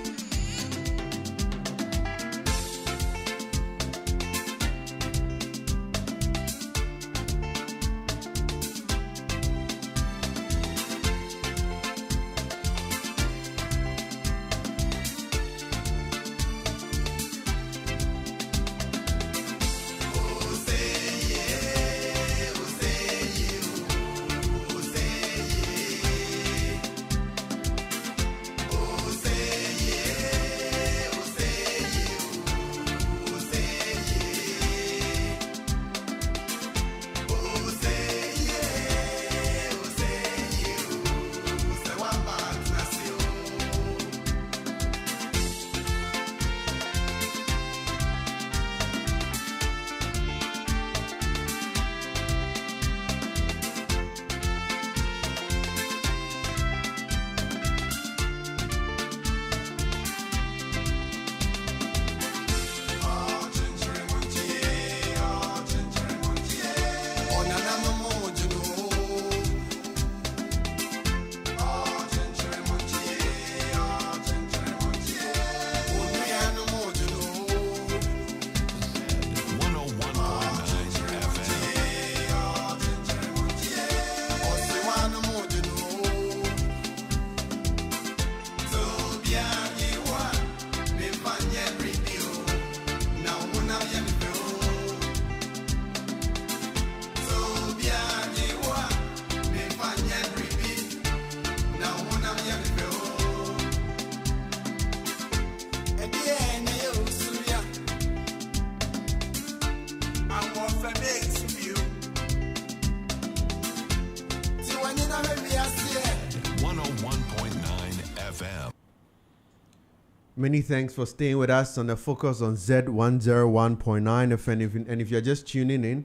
Many thanks for staying with us on the focus on Z101.9 FM. And if you're just tuning in,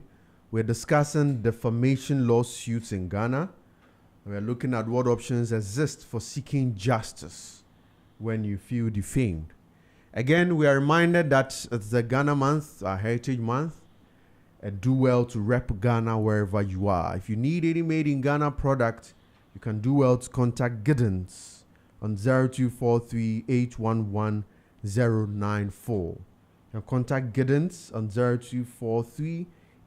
we're discussing defamation lawsuits in Ghana. We're looking at what options exist for seeking justice when you feel defamed. Again, we are reminded that it's the Ghana month, our Heritage Month, and do well to rep Ghana wherever you are. If you need any made in Ghana product, you can do well to contact Giddens on 0243-811-094. You can contact Giddens on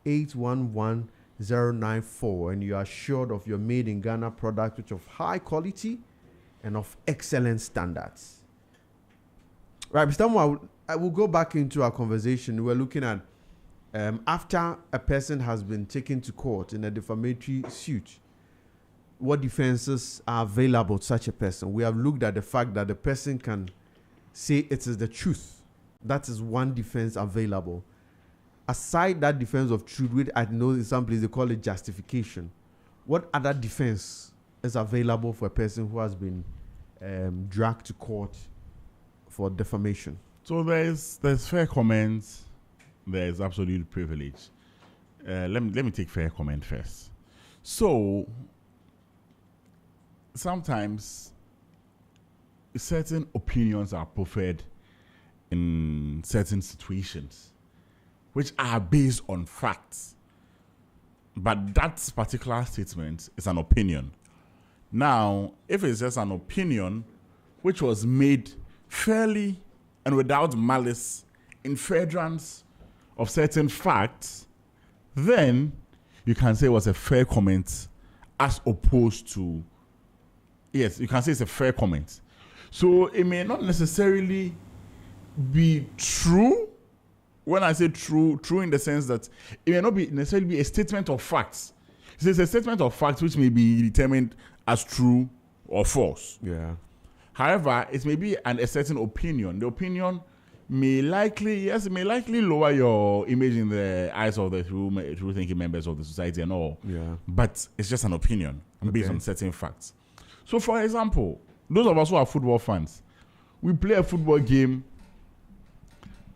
0243-811-094, and you are assured of your made in Ghana product, which of high quality and of excellent standards. Right, Mr. Mo, I will go back into our conversation. We're looking at after a person has been taken to court in a defamatory suit, what defenses are available to such a person. We have looked at the fact that the person can say it is the truth. That is one defense available. Aside that defense of truth, which I know in some places they call it justification, what other defense is available for a person who has been dragged to court for defamation? So there's fair comment, there's absolute privilege. Let me take fair comment first. So sometimes certain opinions are preferred in certain situations, which are based on facts. But that particular statement is an opinion. Now, if it's just an opinion which was made fairly and without malice in furtherance of certain facts, then you can say it was a fair comment as opposed to, yes, you can say it's a fair comment. So it may not necessarily be true. When I say true in the sense that it may not be necessarily be a statement of facts. It's a statement of facts which may be determined as true or false. Yeah. However, it may be a certain opinion. The opinion may likely lower your image in the eyes of the true thinking members of the society and all. Yeah. But it's just an opinion based on certain facts. So, for example, those of us who are football fans, we play a football game.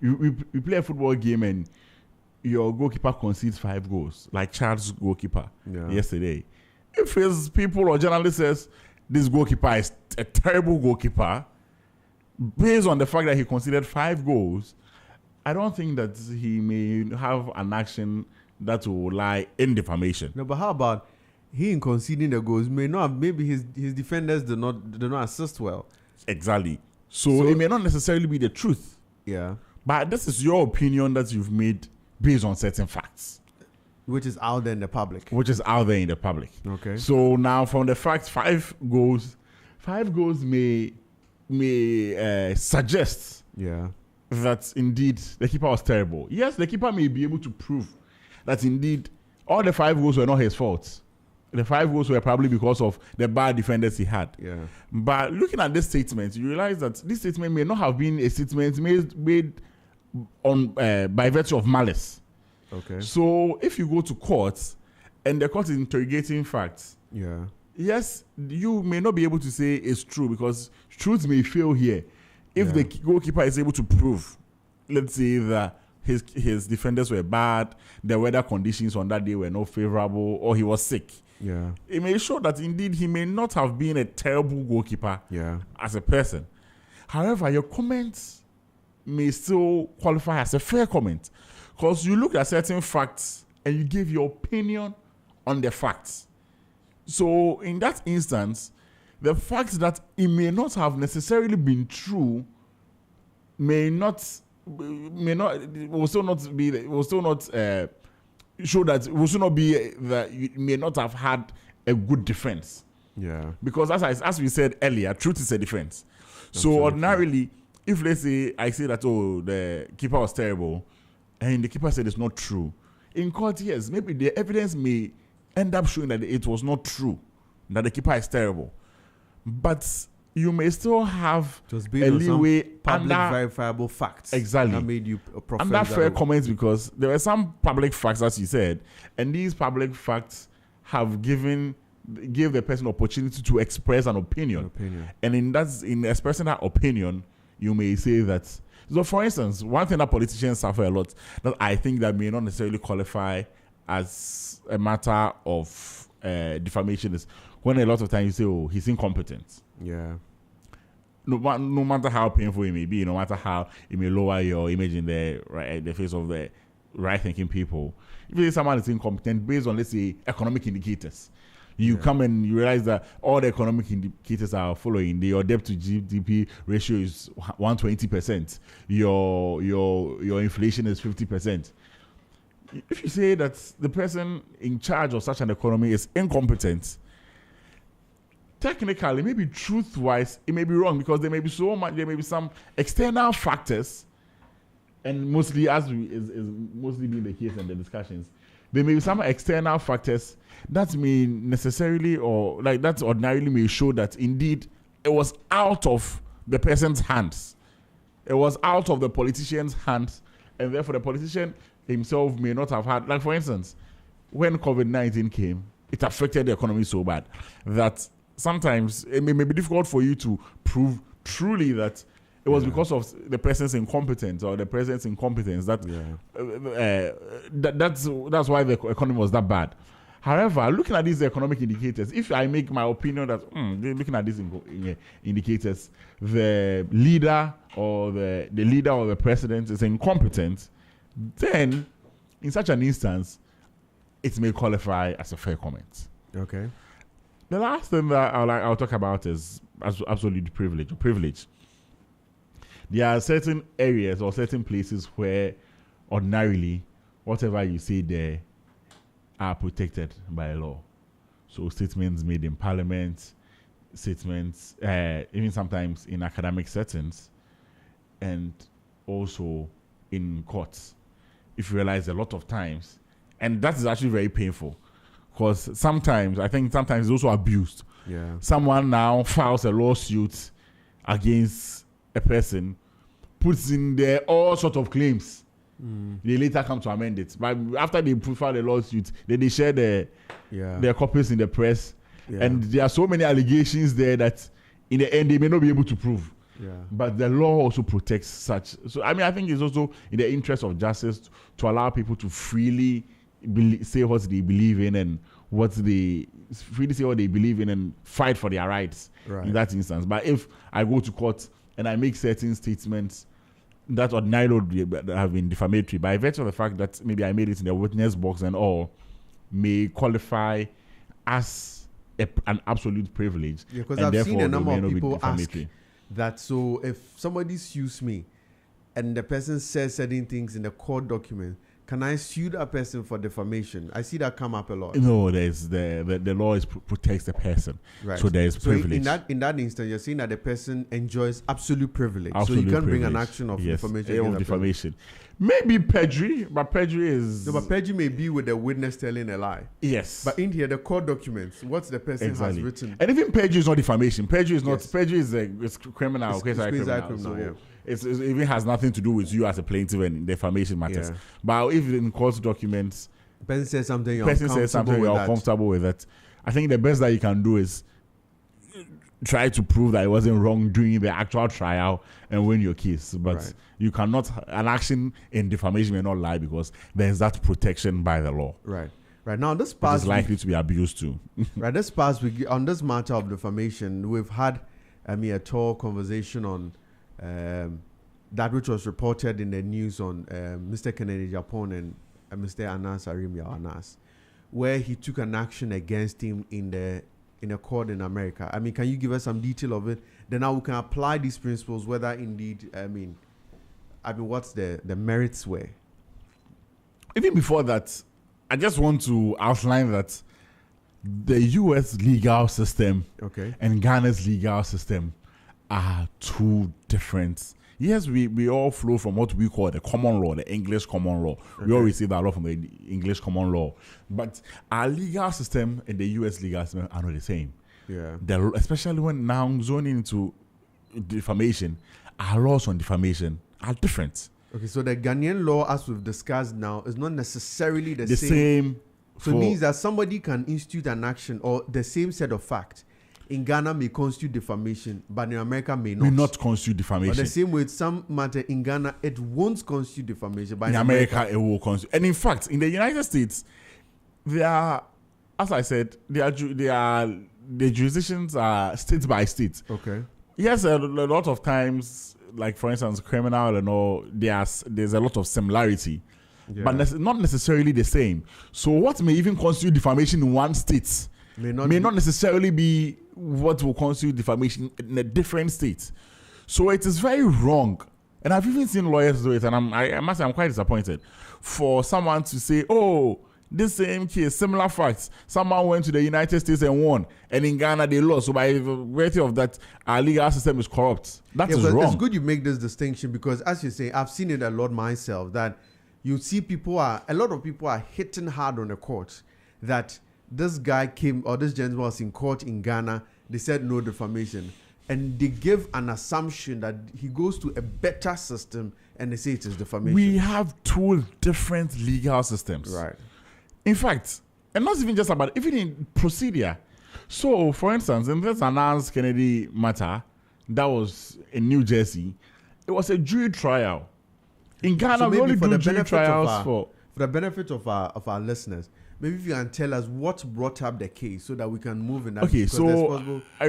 We play a football game and your goalkeeper concedes 5 goals, like Chad's goalkeeper yesterday. If his people or journalist says this goalkeeper is a terrible goalkeeper, based on the fact that he conceded 5 goals, I don't think that he may have an action that will lie in defamation. No, but how about he in conceding the goals may not, maybe his defenders do not assist well. Exactly. So it may not necessarily be the truth. Yeah. But this is your opinion that you've made based on certain facts. Which is out there in the public. Okay. So now from the fact 5 goals may suggest that indeed the keeper was terrible. Yes, the keeper may be able to prove that indeed all the 5 goals were not his fault. The 5 goals were probably because of the bad defenders he had. Yeah. But looking at this statement, you realize that this statement may not have been a statement made on by virtue of malice. Okay. So if you go to court and the court is interrogating facts, yes, you may not be able to say it's true because truth may fail here. If the goalkeeper is able to prove, let's say that his defenders were bad, the weather conditions on that day were not favorable, or he was sick. Yeah. It may show that indeed he may not have been a terrible goalkeeper as a person. However, your comments may still qualify as a fair comment because you look at certain facts and you give your opinion on the facts. So in that instance, the fact that it may not have necessarily been true will still not be that you may not have had a good defense. Yeah. Because as we said earlier, truth is a defense. Absolutely. So ordinarily, if let's say I say that the keeper was terrible, and the keeper said it's not true, in court, yes, maybe the evidence may end up showing that it was not true, that the keeper is terrible, but you may still have a leeway public verifiable facts. Exactly. That made you a under fair comments, because there were some public facts, as you said, and these public facts have gave the person opportunity to express an opinion. And in expressing that opinion, you may say that. So, for instance, one thing that politicians suffer a lot that I think that may not necessarily qualify as a matter of defamation is when a lot of times you say, "Oh, he's incompetent." Yeah. No matter how painful it may be, no matter how it may lower your image in the face of the right-thinking people, if you say someone is incompetent based on, let's say, economic indicators, you come and you realize that all the economic indicators are following. Your debt to GDP ratio is 120%. Your inflation is 50%. If you say that the person in charge of such an economy is incompetent, technically, maybe truth-wise, it may be wrong because there may be some external factors, and mostly, as is mostly being the case in the discussions, there may be some external factors that may necessarily or like that ordinarily may show that indeed it was out of the person's hands. It was out of the politician's hands, and therefore the politician himself may not have had, like for instance, when COVID-19 came, it affected the economy so bad that sometimes it may be difficult for you to prove truly that it was because of the person's incompetence or the president's incompetence that that's why the economy was that bad. However, looking at these economic indicators, if I make my opinion that looking at these indicators, the leader or the leader or the president is incompetent, then in such an instance, it may qualify as a fair comment. Okay. The last thing that I'll talk about is absolute privilege. There are certain areas or certain places where ordinarily whatever you say there are protected by law. So statements made in parliament, statements even sometimes in academic settings, and also in courts. If you realize a lot of times, and that is actually very painful, because sometimes it's also abused. Yeah. Someone now files a lawsuit against a person, puts in there all sorts of claims. They later come to amend it. But after they file the lawsuit, then they share their copies in the press. Yeah. And there are so many allegations there that in the end they may not be able to prove. Yeah. But the law also protects such. So I think it's also in the interest of justice to allow people to freely say what they believe in and freely say what they believe in and fight for their rights in that instance. But if I go to court and I make certain statements that ordinarily would have been defamatory, by virtue of the fact that maybe I made it in the witness box and all, may qualify as an absolute privilege. Yeah, because I've seen a number of people ask that, so if somebody sues me and the person says certain things in the court document, can I sue that person for defamation? I see that come up a lot. No, there's the law protects the person, so there is privilege. So in that instance, you're saying that the person enjoys absolute privilege, so you can bring an action of defamation. Maybe perjury, but perjury is but perjury may be with the witness telling a lie. Yes, but in here the court documents, what the person has written, and even perjury is not defamation. Perjury is not. Perjury is it's criminal. It's criminal. So it even has nothing to do with you as a plaintiff and defamation matters. Yeah. But if in court documents, the person says something you're uncomfortable with it, I think the best that you can do is try to prove that it wasn't wrong during the actual trial and win your case. But you cannot, an action in defamation may not lie because there's that protection by the law. Right. Now, this past is likely to be abused too. This past week, on this matter of defamation, we've had a tall conversation on that which was reported in the news on Mr. Kennedy Japan and Mr. Anas Arimya Anas, where he took an action against him in a court in America. Can you give us some detail of it? Then now we can apply these principles, whether indeed, what's the merits were. Even before that, I just want to outline that the U.S. legal system and Ghana's legal system are two different. Yes, we all flow from what we call the common law, the English common law. We all receive that law from the English common law. But our legal system and the U.S. legal system are not the same. Yeah. Especially when now zoning into defamation, our laws on defamation are different. Okay, so the Ghanaian law, as we've discussed now, is not necessarily the same. So it means that somebody can institute an action or the same set of facts in Ghana may constitute defamation, but in America may not. May not constitute defamation. But the same way, some matter in Ghana, it won't constitute defamation, but in America, it will constitute. And in fact, in the United States, there are, as I said, the jurisdictions are state by state. Okay. Yes, a lot of times, like for instance, criminal and all, there's a lot of similarity, but not necessarily the same. So what may even constitute defamation in one state may not necessarily be what will constitute defamation in a different state. So it is very wrong. And I've even seen lawyers do it, and I must say I'm quite disappointed for someone to say, oh, this same case, similar facts, someone went to the United States and won, and in Ghana they lost. So by virtue of that, our legal system is corrupt. That is wrong. It's good you make this distinction because, as you say, I've seen it a lot myself, that you see a lot of people are hitting hard on the court that this guy came, or this gentleman was in court in Ghana. They said no defamation. And they give an assumption that he goes to a better system and they say it is defamation. We have two different legal systems. Right. In fact, and not even just about, even in procedure. So, for instance, in this Anas Kennedy matter, that was in New Jersey, it was a jury trial. In Ghana, So we maybe only for do the jury benefit trials for the benefit of our listeners, maybe if you can tell us what brought up the case so that we can move in that. Okay, because there's so possible- I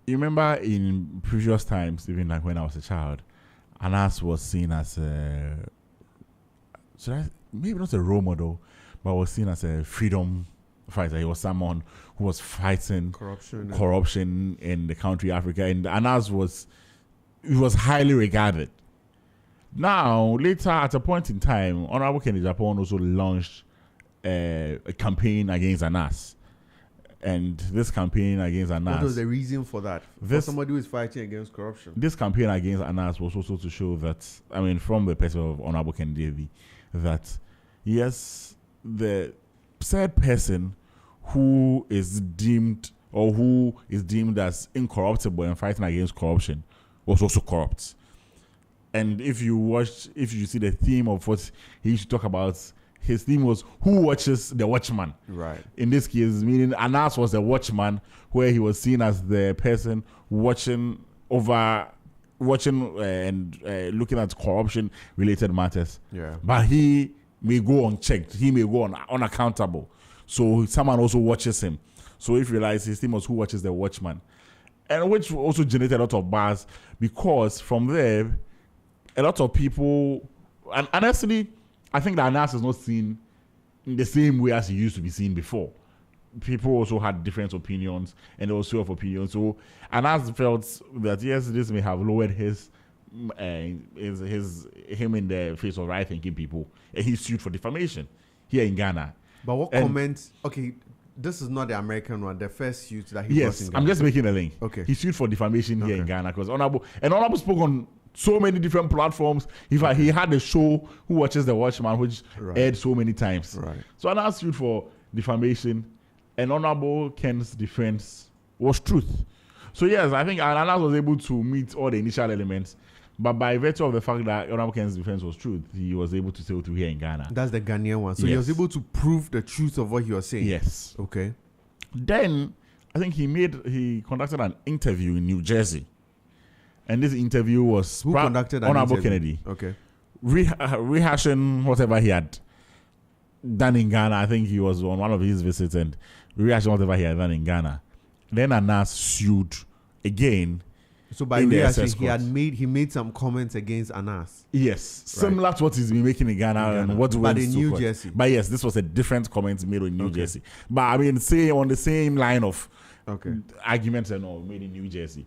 remember in previous times, even like when I was a child, Anas was seen as maybe not a role model, but was seen as a freedom fighter. He was someone who was fighting corruption in the country Africa, and Anas was highly regarded. Now, later at a point in time, Honorable Kennedy Japan also launched a campaign against Anas. And this campaign against Anas... What was the reason for that? For somebody who is fighting against corruption. This campaign against Anas was also to show that, I mean, from the perspective of Honorable Kennedy, that yes, the said person who is deemed as incorruptible and fighting against corruption was also corrupt. And if you see the theme of what he used to talk about, his theme was who watches the watchman. Right. In this case, meaning Anas was the watchman, where he was seen as the person watching and looking at corruption-related matters. Yeah. But he may go unchecked. He may go unaccountable. So someone also watches him. So if you realize his theme was who watches the watchman. And which also generated a lot of buzz, because from there, a lot of people, and honestly, I think that Anas is not seen in the same way as he used to be seen before. People also had different opinions, and there was sort of opinions. So Anas felt that yes, this may have lowered him in the face of right-thinking people, and he sued for defamation here in Ghana. But what comments? Okay, this is not the American one. The first suit that he brought in Ghana. I'm just making a link. Okay, he sued for defamation here in Ghana because Honorable spoke on so many different platforms. In fact, he had a show, Who Watches the Watchman, which aired so many times. Right. So Anas sued for defamation, and Honorable Ken's defense was truth. So yes, I think Anas was able to meet all the initial elements, but by virtue of the fact that Honorable Ken's defense was truth, he was able to sail through here in Ghana. That's the Ghanaian one. So he was able to prove the truth of what he was saying. Yes. Okay. Then I think he conducted an interview in New Jersey. And this interview was Who conducted an Honorable interview? Kennedy. Okay. Rehashing whatever he had done in Ghana. I think he was on one of his visits and rehashing whatever he had done in Ghana. Then Anas sued again. So by rehashing, he made some comments against Anas. Yes, similar to what he's been making in Ghana and what went in New Jersey. But yes, this was a different comment made in New Jersey. But I mean, say on the same line of arguments and all made in New Jersey.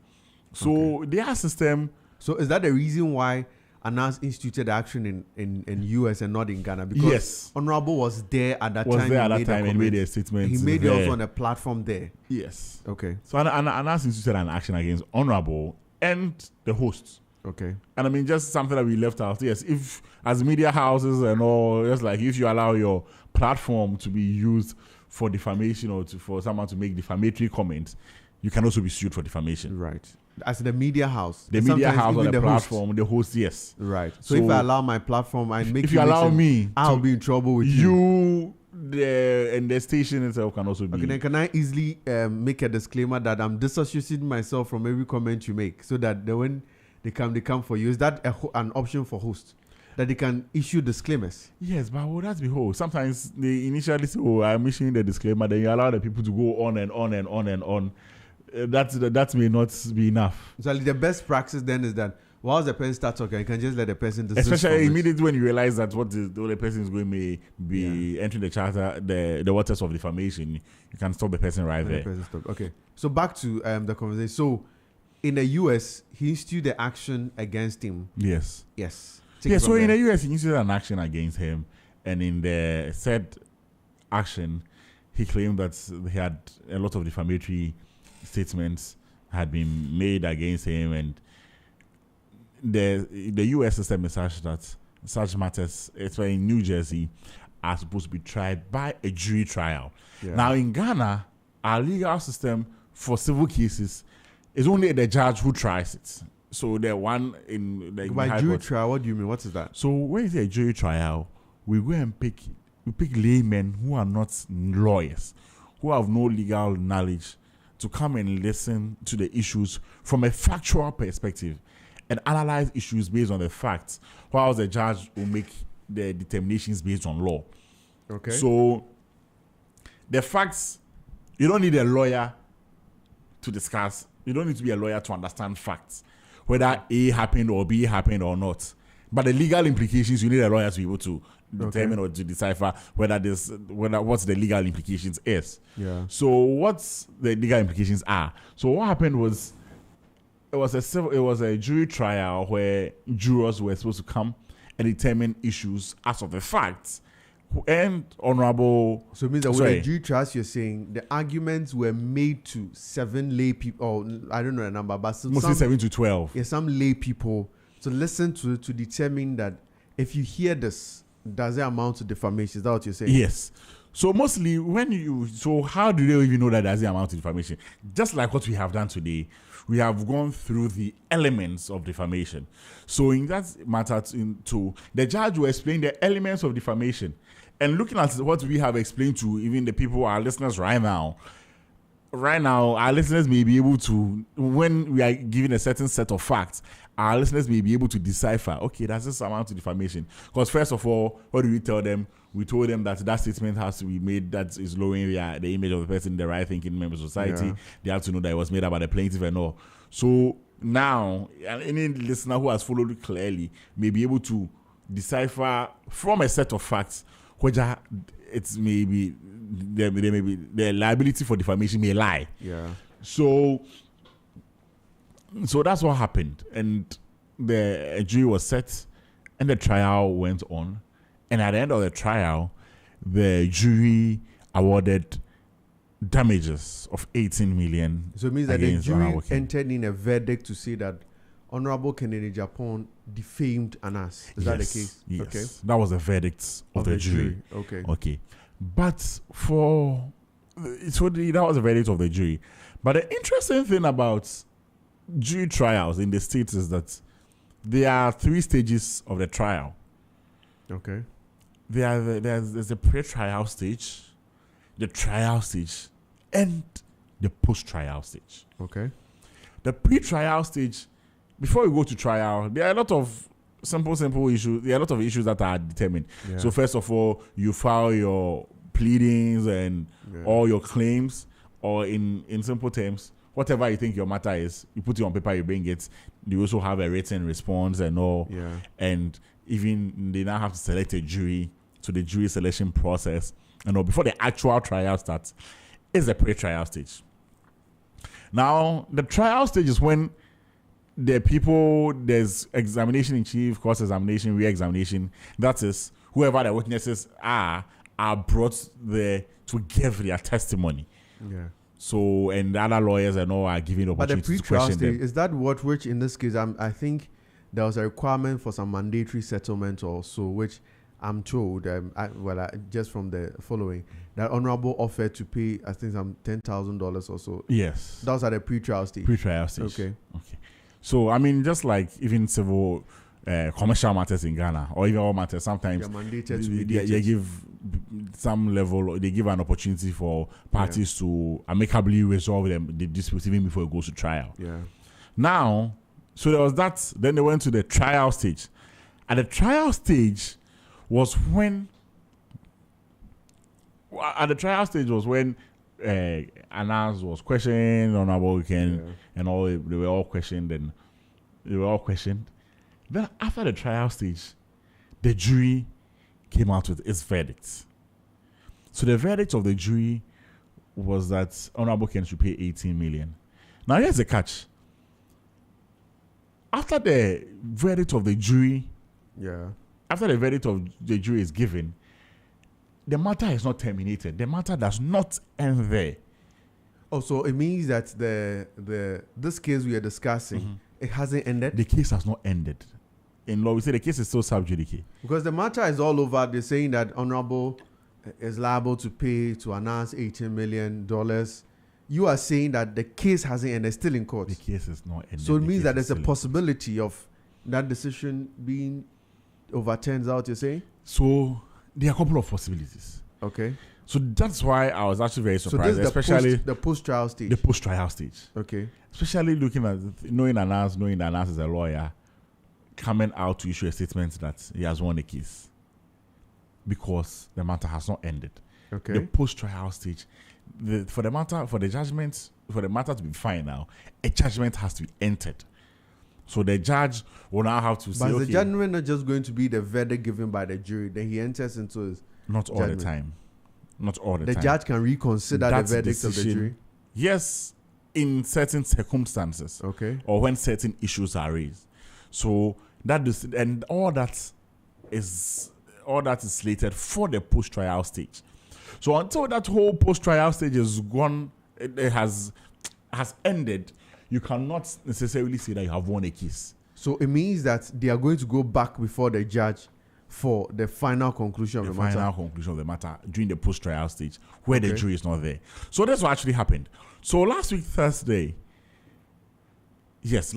So their system. So is that the reason why Anas instituted action in US and not in Ghana? Because Honorable was there at that time. And made a statement. He made it also on a platform there. Yes. Okay. So Anas instituted an action against Honorable and the hosts. Okay. And I mean, just something that we left out. Yes, if as media houses and all, just like if you allow your platform to be used for defamation or for someone to make defamatory comments, you can also be sued for defamation. Right. As the media house. The media house or the platform, the host, yes. Right. So if I allow my platform, if you allow me, I'll be in trouble with you. And the station itself can also be. Okay, then can I easily make a disclaimer that I'm disassociating myself from every comment you make, so that when they come for you? Is that an option for hosts? That they can issue disclaimers? Yes, but would that be whole? Sometimes they initially say, oh, I'm issuing the disclaimer, then you allow the people to go on and on and on and on. That may not be enough. So the best practice then is that once the person starts talking, you can just let the person desist. Especially immediately when you realize that what the other person is going may be entering the charter, the waters of defamation, you can stop the person there. Okay. So back to the conversation. So in the US, he instituted the action against him. Yes. So in the US, he instituted an action against him, and in the said action, he claimed that he had a lot of defamatory statements had been made against him, and the U.S. system is such that such matters, especially in New Jersey, are supposed to be tried by a jury trial. Yeah. Now in Ghana, our legal system for civil cases is only the judge who tries it. So the one in the By High jury Court. trial, what do you mean? What is that? So when you say a jury trial, we go and pick laymen who are not lawyers, who have no legal knowledge, to come and listen to the issues from a factual perspective and analyze issues based on the facts, while the judge will make the determinations based on law. Okay. So the facts, you don't need a lawyer to discuss. You don't need to be a lawyer to understand facts, whether A happened or B happened or not. But the legal implications, you need a lawyer to be able to determine or to decipher whether what the legal implications is. Yeah. So what's the legal implications are? So what happened was it was a jury trial where jurors were supposed to come and determine issues as of the facts. And honorable. So it means that with the jury trials, you're saying the arguments were made to 7 lay people, or I don't know the number, but mostly 7 to 12. Yeah, some lay people to listen to determine that if you hear this, does it amount to defamation? Is that what you're saying? Yes. So mostly how do they even know that does it amount to defamation? Just like what we have done today, we have gone through the elements of defamation. So in that matter, the judge will explain the elements of defamation. And looking at what we have explained to even the people, our listeners right now, our listeners may be able to, when we are given a certain set of facts, our listeners may be able to decipher, okay, that's this amount to defamation. Because first of all, what do we tell them? We told them that statement has to be made that is lowering the image of the person in the right thinking member of society. Yeah. They have to know that it was made about the plaintiff and all. So now, any listener who has followed it clearly may be able to decipher from a set of facts whether it's maybe the liability for defamation may lie. Yeah. So that's what happened, and the jury was set, and the trial went on, and at the end of the trial, the jury awarded damages of 18 million. So it means that the against jury Honorable King. entered in a verdict to say that Honorable Kennedy Japan defamed Anas. Is that the case? Yes, Okay. that was the verdict of the jury. Okay. Okay, but that was the verdict of the jury. But the interesting thing about jury trials in the States is that there are 3 stages of the trial. Okay. There's the pre-trial stage, the trial stage, and the post-trial stage. Okay. The pre-trial stage, before you go to trial, there are a lot of simple issues. There are a lot of issues that are determined. Yeah. So first of all, you file your pleadings and all your claims, or in simple terms, whatever you think your matter is, you put it on paper, you bring it. You also have a written response and all. Yeah. And even they now have to select a jury. So the jury selection process, and all before the actual trial starts, is the pre-trial stage. Now, the trial stage is when there's examination in chief, cross-examination, re-examination. That is, whoever the witnesses are brought there to give their testimony. Yeah. So, and the other lawyers and all are given But the opportunity to pre-trial question stage, them. is that which in this case, I think there was a requirement for some mandatory settlement also, which I'm told, just from the following, that Honorable offered to pay, I think, some $10,000 or so. Yes. That was at the pre-trial stage. Pre-trial stage. Okay. So, I mean, just like even civil commercial matters in Ghana, or even all matters, sometimes You're mandated to they give some level, they give an opportunity for parties to amicably resolve the dispute even before it goes to trial. Yeah. Now, so there was that. Then they went to the trial stage. At the trial stage was when Anas was questioned, Honorable Ken, and all they were all questioned, and they were all questioned. Then after the trial stage, the jury came out with its verdict. So the verdict of the jury was that Honorable Ken should pay 18 million. Now here's the catch. After the verdict of the jury, is given, the matter is not terminated. The matter does not end there. Oh, so it means that this case we are discussing It hasn't ended? The case has not ended. In law, we say the case is still sub judice. Because the matter is all over. They're saying that Honorable is liable to pay to announce $18 million. You are saying that the case hasn't ended, still in court. The case is not ended. So it The means case that is there's a still in possibility of that decision being overturned, is that what you're saying? So there are a couple of possibilities. Okay. So that's why I was actually very So surprised, this is especially the post-trial stage. the post-trial stage. Okay. Especially looking at knowing that Anance is a lawyer, coming out to issue a statement that he has won the case because the matter has not ended. Okay. The post-trial stage, for the matter to be final, a judgment has to be entered. So the judge will now have to say, But is okay, the judgment not just going to be the verdict given by the jury? Then he enters into his not all judgment. the time. Not all the The time. judge can reconsider That's the verdict of the decision. jury. Yes, in certain circumstances. Okay. Or when certain issues are raised. So that is, and all that is slated for the post-trial stage. So until that whole post-trial stage is gone, it has ended, you cannot necessarily say that you have won a case. So it means that they are going to go back before the judge for the final conclusion of The the matter. final conclusion of the matter during the post-trial stage where the Okay. jury is not there. So that's what actually happened. So last week Thursday, that's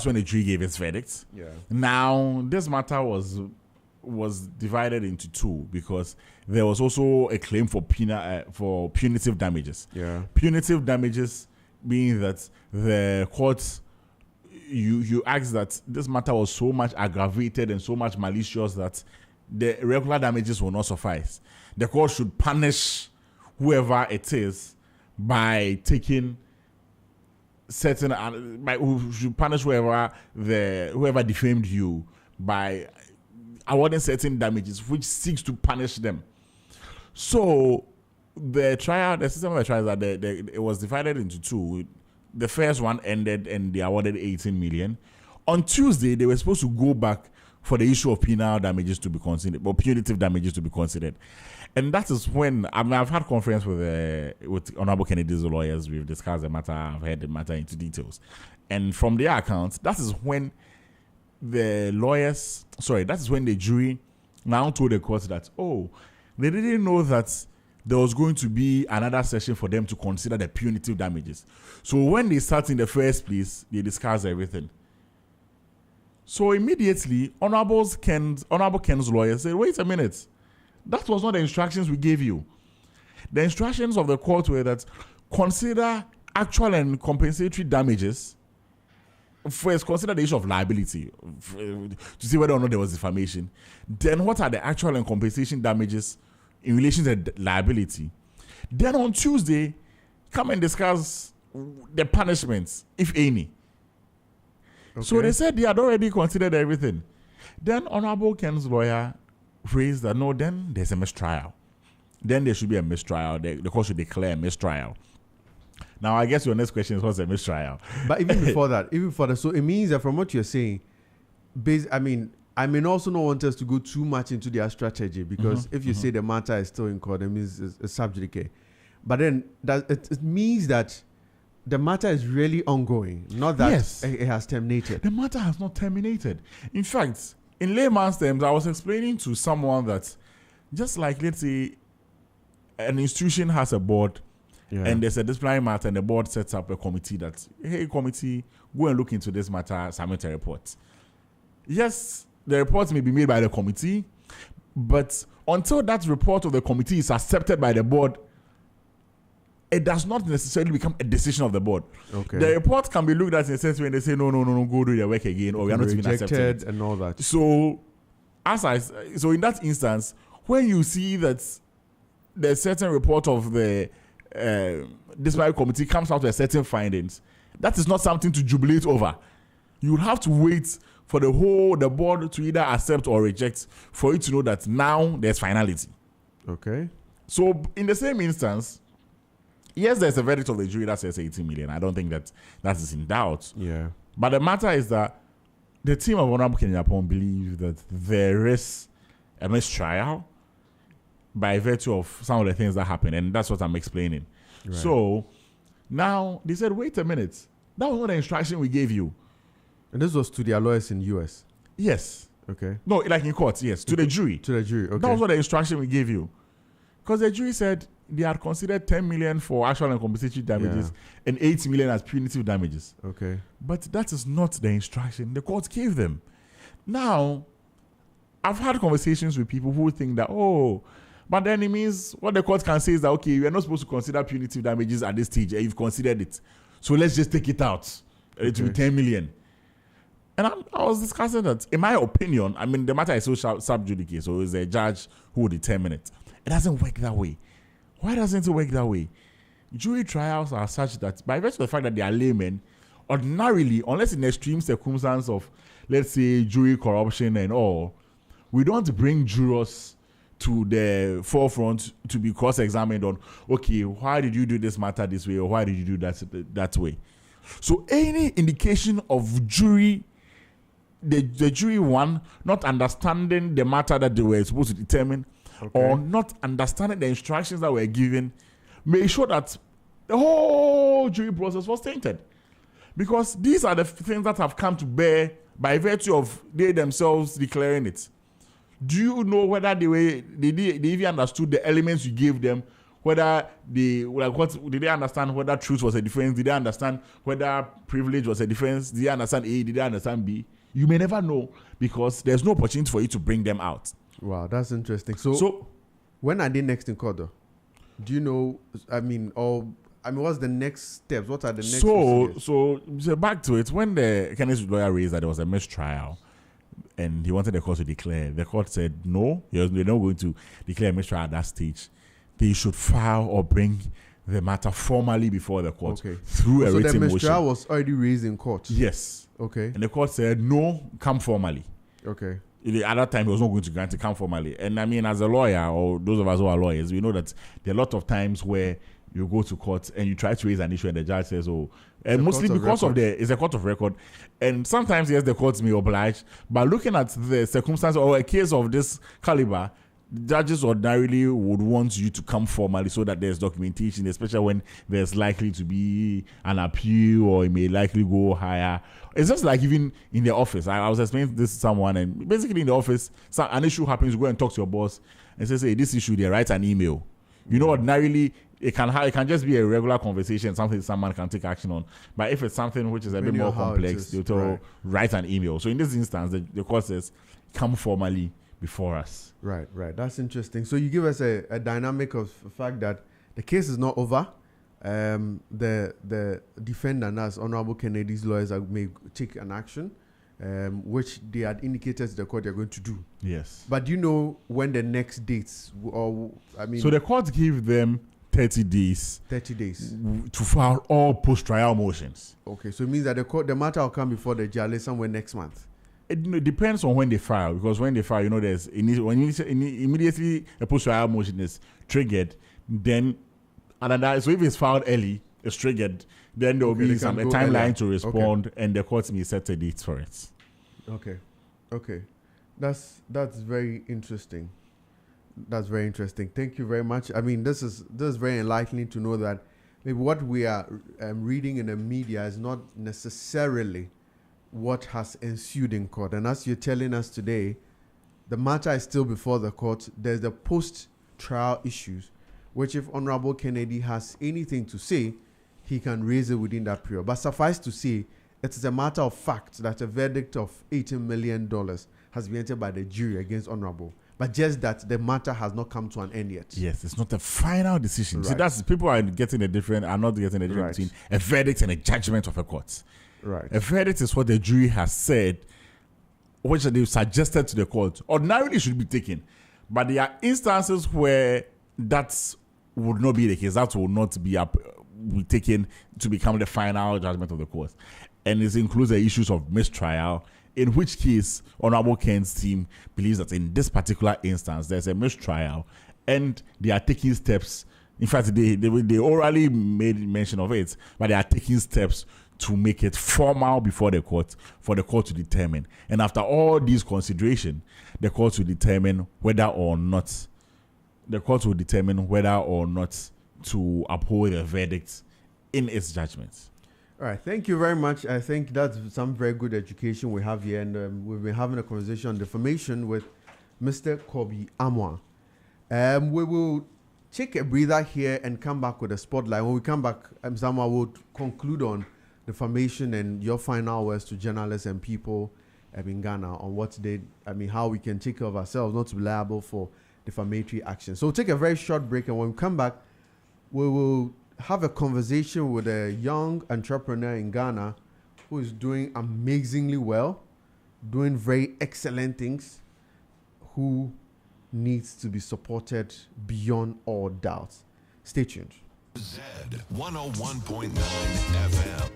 when the jury gave its verdict. Yeah. Now this matter was divided into two because there was also a claim for punitive damages. Yeah. Punitive damages being that the court, you asked that this matter was so much aggravated and so much malicious that the regular damages will not suffice. The court should punish whoever it is by taking certain, should punish whoever defamed you by awarding certain damages, which seeks to punish them. So the system of the trial is that it was divided into two. The first one ended and they awarded 18 million. On Tuesday, they were supposed to go back for the issue of penal damages to be considered, or punitive damages to be considered. And that is when I've had conference with Honorable Kennedy's lawyers. We've discussed the matter. I've heard the matter into details. And from their accounts, that is when the jury now told the court that, they didn't know that there was going to be another session for them to consider the punitive damages. So when they start in the first place, they discuss everything. So immediately, Honorable Ken's lawyer said, wait a minute, that was not the instructions we gave you. The instructions of the court were that consider actual and compensatory damages. First, consider the issue of liability to see whether or not there was defamation. Then what are the actual and compensation damages in relation to the liability? Then on Tuesday, come and discuss the punishments, if any. Okay. So they said they had already considered everything. Then Honorable Ken's lawyer phrased that no, then there's a mistrial. Then there should be a mistrial. The court should declare a mistrial. Now, I guess your next question is what's a mistrial? But even before that, so it means that from what you're saying, I may also not want us to go too much into their strategy because if you say the matter is still in court, it means it's a subject case. But then it means that the matter is really ongoing, not that it has terminated. The matter has not terminated. In fact, in layman's terms, I was explaining to someone that just like, let's say, an institution has a board and there's a disciplinary matter and the board sets up a committee that, hey, committee, go and look into this matter, submit a report. Yes, the report may be made by the committee, but until that report of the committee is accepted by the board, it does not necessarily become a decision of the board. Okay. The report can be looked at in a sense when they say, no, go do your work again, or we are not even accepting it. And all that. So, so in that instance, when you see that the certain report of the disciplinary committee comes out with certain findings, that is not something to jubilate over. You will have to wait for the board to either accept or reject for you to know that now there's finality. Okay. So in the same instance, yes, there's a verdict of the jury that says 18 million. I don't think that is in doubt. Yeah. But the matter is that the team of Honorable Kenya Japan believe that there is a mistrial by virtue of some of the things that happen, and that's what I'm explaining. Right. So now they said, wait a minute, That was not the instruction we gave you. And this was to their lawyers in US. Yes. Okay. No, like in court, yes. To the jury. To the jury, okay. That was what the instruction we gave you. Because the jury said they had considered 10 million for actual and compensatory damages and 8 million as punitive damages. Okay. But that is not the instruction the court gave them. Now, I've had conversations with people who think that, but then it means what the court can say is that, okay, we are not supposed to consider punitive damages at this stage, and you've considered it. So let's just take it out. It will be 10 million. And I was discussing that, in my opinion, I mean, the matter is so sub judice, so it's a judge who will determine it. It doesn't work that way. Why doesn't it work that way? Jury trials are such that, by virtue of the fact that they are laymen, ordinarily, unless in extreme circumstance of, let's say, jury corruption and all, we don't bring jurors to the forefront to be cross-examined on, okay, why did you do this matter this way, or why did you do that way? So any indication of jury, the jury one, not understanding the matter that they were supposed to determine, or not understanding the instructions that were given, may show that the whole jury process was tainted. Because these are the things that have come to bear by virtue of they themselves declaring it. Do you know whether they even understood the elements you gave them? Whether did they understand whether truth was a defense? Did they understand whether privilege was a defense? Did they understand A? Did they understand B? You may never know because there's no opportunity for you to bring them out. Wow, that's interesting. So when are they next in court, though? Do you know? What's the next steps? What are the next? So back to it. When the Kenneth's lawyer raised that there was a mistrial, and he wanted the court to declare, the court said no, they're not going to declare a mistrial at that stage. They should file or bring the matter formally before the court through a written motion. So the mistrial was already raised in court? Yes. Okay. And the court said no, come formally. Okay. At that time, he was not going to grant it, come formally. And I mean, as a lawyer, or those of us who are lawyers, we know that there are a lot of times where you go to court and you try to raise an issue and the judge says, and mostly because it's a court of record. And sometimes, yes, the courts may oblige, but looking at the circumstance or a case of this caliber, judges ordinarily would want you to come formally so that there's documentation, especially when there's likely to be an appeal or it may likely go higher. It's just like even in the office. I was explaining this to someone, and basically in the office, an issue happens, you go and talk to your boss and say, hey, this issue, they write an email. You know, ordinarily, it can just be a regular conversation, something someone can take action on. But if it's something which is a bit more complex, they'll write an email. So in this instance, the court says, come formally before us. Right. That's interesting. So you give us a dynamic of the fact that the case is not over. The defendant, as Honorable Kennedy's lawyers, may take an action, which they had indicated to the court they're going to do. Yes. But do you know when the next dates? So the court gave them 30 days. 30 days to file all post-trial motions. Okay, so it means that the matter will come before the judge somewhere next month. It depends on when they file, because when they file, there's immediately a post-trial motion is triggered, then so if it's filed early, it's triggered, then there will be a timeline to respond, and the court may set a date for it. Okay, that's very interesting. That's very interesting. Thank you very much. I mean, this is very enlightening to know that maybe what we are reading in the media is not necessarily what has ensued in court. And as you're telling us today, the matter is still before the court. There's the post-trial issues, which if Honorable Kennedy has anything to say, he can raise it within that period. But suffice to say, it is a matter of fact that a verdict of $18 million has been entered by the jury against Honorable. But just that the matter has not come to an end yet. Yes, it's not a final decision. Right. See, that's people are not getting a difference between a verdict and a judgment of a court. Right. A verdict is what the jury has said, which they've suggested to the court. Ordinarily should be taken. But there are instances where that would not be the case. That will not be taken to become the final judgment of the court. And it includes the issues of mistrial, in which case Honorable Ken's team believes that in this particular instance, there's a mistrial and they are taking steps. In fact, they orally made mention of it, but they are taking steps to make it formal before the court, for the court to determine. And after all these considerations, the court will determine whether or not to uphold the verdict in its judgment. All right, thank you very much. I think that's some very good education we have here, and we've been having a conversation on defamation with Mr. Kobi Amwa. We will take a breather here and come back with a spotlight. When we come back, Amwa will conclude on defamation and your final words to journalists and people in Ghana on how we can take care of ourselves, not to be liable for defamatory action. So we'll take a very short break, and when we come back, we will have a conversation with a young entrepreneur in Ghana who is doing amazingly well, doing very excellent things, who needs to be supported beyond all doubt. Stay tuned. Z 101.9 FM.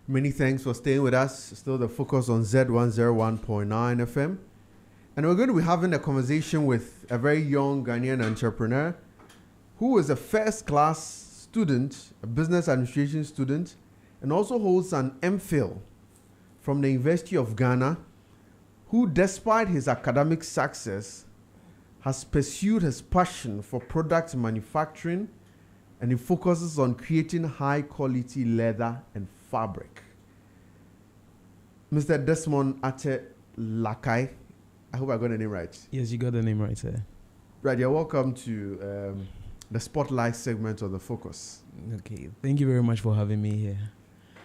Many thanks for staying with us. Still the focus on Z101.9 FM. And we're going to be having a conversation with a very young Ghanaian entrepreneur who is a first-class student, a business administration student, and also holds an MPhil from the University of Ghana, who, despite his academic success, has pursued his passion for product manufacturing, and he focuses on creating high-quality leather and fabric. Mr. Desmond Ate Lakai, I hope I got the name right. Yes, you got the name right, sir. Right, you're welcome to the Spotlight segment of The Focus. Okay, thank you very much for having me here.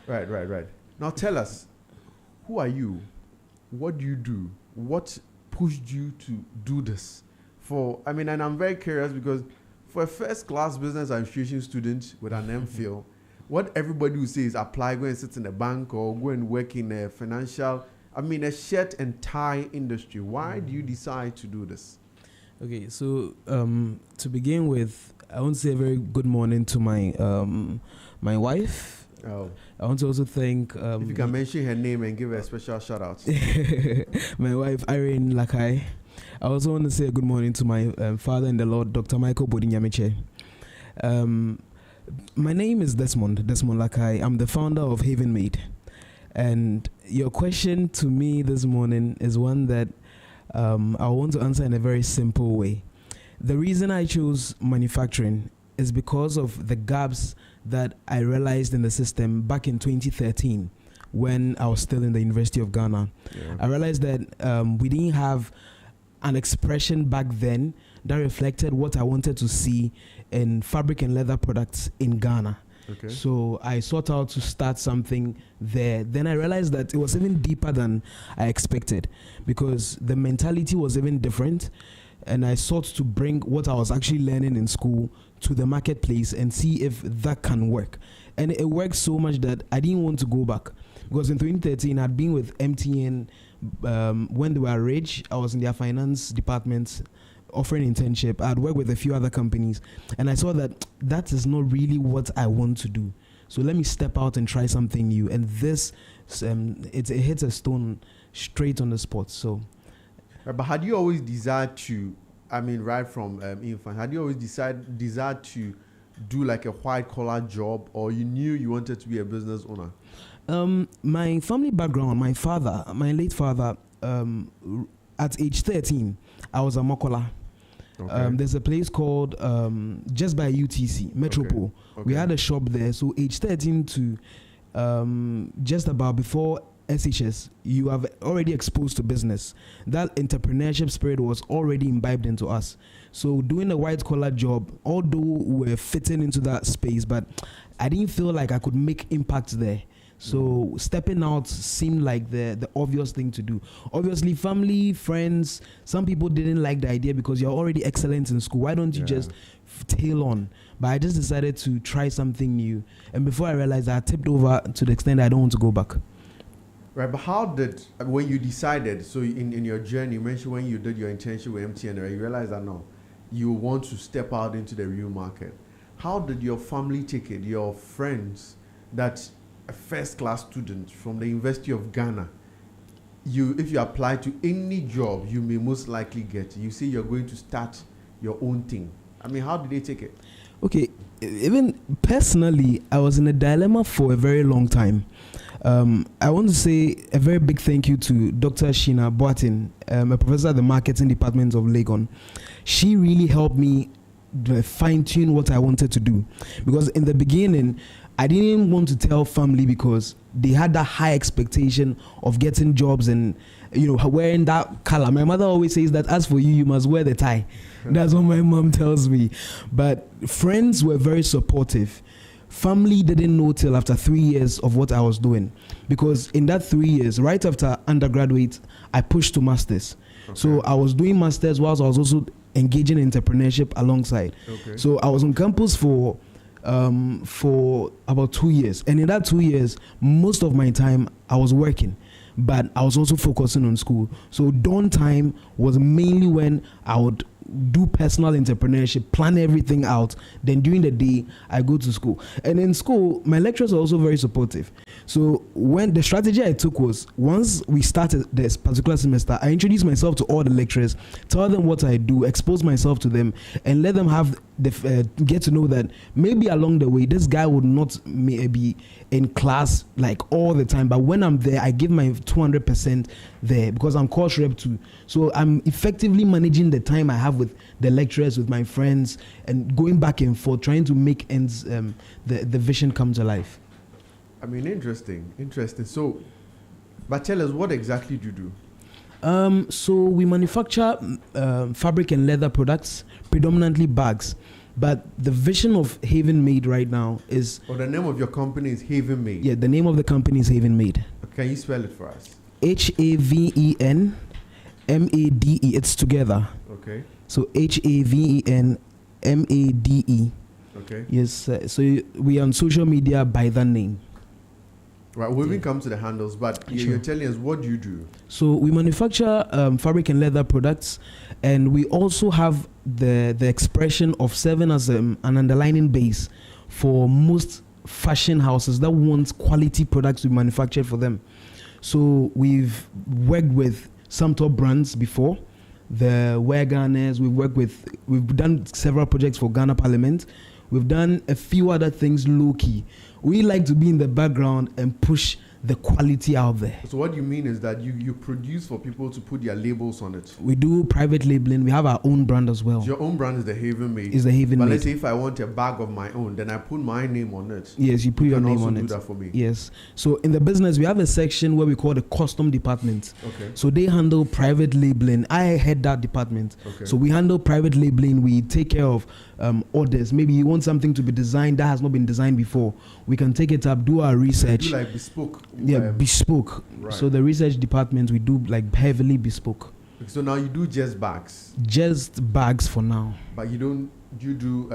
Right. Now tell us, who are you? What do you do? What pushed you to do this? And I'm very curious because for a first-class business administration student with an MPhil, what everybody will say is apply, go and sit in a bank or go and work in a a shirt and tie industry. Why do you decide to do this? Okay, so to begin with, I want to say a very good morning to my my wife. Oh. I want to also thank... if you can mention her name and give her a special shout-out. My wife, Irene Lakai. I also want to say a good morning to my father in the Lord, Dr. Michael Bodinyamiche. My name is Desmond Lakai. I'm the founder of Haven Made. And your question to me this morning is one that I want to answer in a very simple way. The reason I chose manufacturing is because of the gaps that I realized in the system back in 2013 when I was still in the University of Ghana. Yeah. I realized that we didn't have an expression back then that reflected what I wanted to see in fabric and leather products in Ghana. Okay. So I sought out to start something there. Then I realized that it was even deeper than I expected because the mentality was even different. And I sought to bring what I was actually learning in school to the marketplace and see if that can work. And it worked so much that I didn't want to go back. Because in 2013, I'd been with MTN when they were rich. I was in their finance department offering internship. I'd worked with a few other companies, and I saw that that is not really what I want to do. So let me step out and try something new. And this, it hits a stone straight on the spot. So, but had you always desired to, I mean, right from infant, had you always desired to do like a white collar job, or you knew you wanted to be a business owner? My family background, my late father, at age 13, I was a mokola. Okay. There's a place called just by UTC, Metropole. Okay. We had a shop there. So age 13 to just about before SHS, you have already exposed to business. That entrepreneurship spirit was already imbibed into us. So doing a white collar job, although we're fitting into that space, but I didn't feel like I could make impact there. So stepping out seemed like the obvious thing to do. Obviously, family, friends, some people didn't like the idea because you're already excellent in school. Why don't you just tail on? But I just decided to try something new. And before I realized, I tipped over to the extent I don't want to go back. Right, but how did, when you decided, so in your journey, you mentioned when you did your internship with MTN, right, you realized that no, you want to step out into the real market. How did your family take it, your friends, that a first-class student from the University of Ghana, if you apply to any job, you may most likely get. You say you're going to start your own thing. I mean, how did they take it? Okay, even personally, I was in a dilemma for a very long time. I want to say a very big thank you to Dr. Sheena Boatin, a professor at the marketing department of Legon. She really helped me fine-tune what I wanted to do. Because in the beginning, I didn't want to tell family because they had that high expectation of getting jobs and, wearing that color. My mother always says that as for you, you must wear the tie. That's what my mom tells me. But friends were very supportive. Family didn't know till after 3 years of what I was doing. Because in that 3 years, right after undergraduate, I pushed to masters. Okay. So I was doing masters whilst I was also engaging in entrepreneurship alongside. Okay. So I was on campus for about 2 years. And in that 2 years, most of my time I was working, but I was also focusing on school. So dawn time was mainly when I would do personal entrepreneurship, plan everything out. Then during the day, I go to school. And in school, my lecturers are also very supportive. So when the strategy I took was, once we started this particular semester, I introduced myself to all the lecturers, tell them what I do, expose myself to them, and let them have get to know that maybe along the way, this guy would not be in class like all the time, but when I'm there, I give my 200% there because I'm course rep too. So I'm effectively managing the time I have with the lecturers, with my friends, and going back and forth, trying to make ends the vision come to life. I mean, interesting. So, but tell us, what exactly do you do? So we manufacture fabric and leather products, predominantly bags. But the vision of Haven Made right now is... Oh, the name of your company is Haven Made? Yeah, the name of the company is Haven Made. Can you spell it for us? HAVENMADE. It's together. Okay. So HAVENMADE. Okay. Yes, so we are on social media by that name. Right, we will come to the handles, but you're telling us, what do you do? So we manufacture fabric and leather products, and we also have the expression of serving as an underlining base for most fashion houses that want quality products we manufacture for them. So we've worked with some top brands before, the Wear Ghanaians. We've done several projects for Ghana Parliament. We've done a few other things low-key. We like to be in the background and push the quality out there. So what you mean is that you produce for people to put their labels on it? We do private labeling. We have our own brand as well. So your own brand is the Haven Made? Is the Haven Made. But let's say if I want a bag of my own, then I put my name on it. Yes, you put your name on it. You can also do that for me? Yes. So in the business, we have a section where we call the custom department. Okay. So they handle private labeling. I head that department. Okay. So we handle private labeling. We take care of orders. Maybe you want something to be designed that has not been designed before. We can take it up, do our research. You do like bespoke? Yeah, bespoke. Right. So the research department, we do like heavily bespoke. So now you do just bags? Just bags for now. But you don't, do you do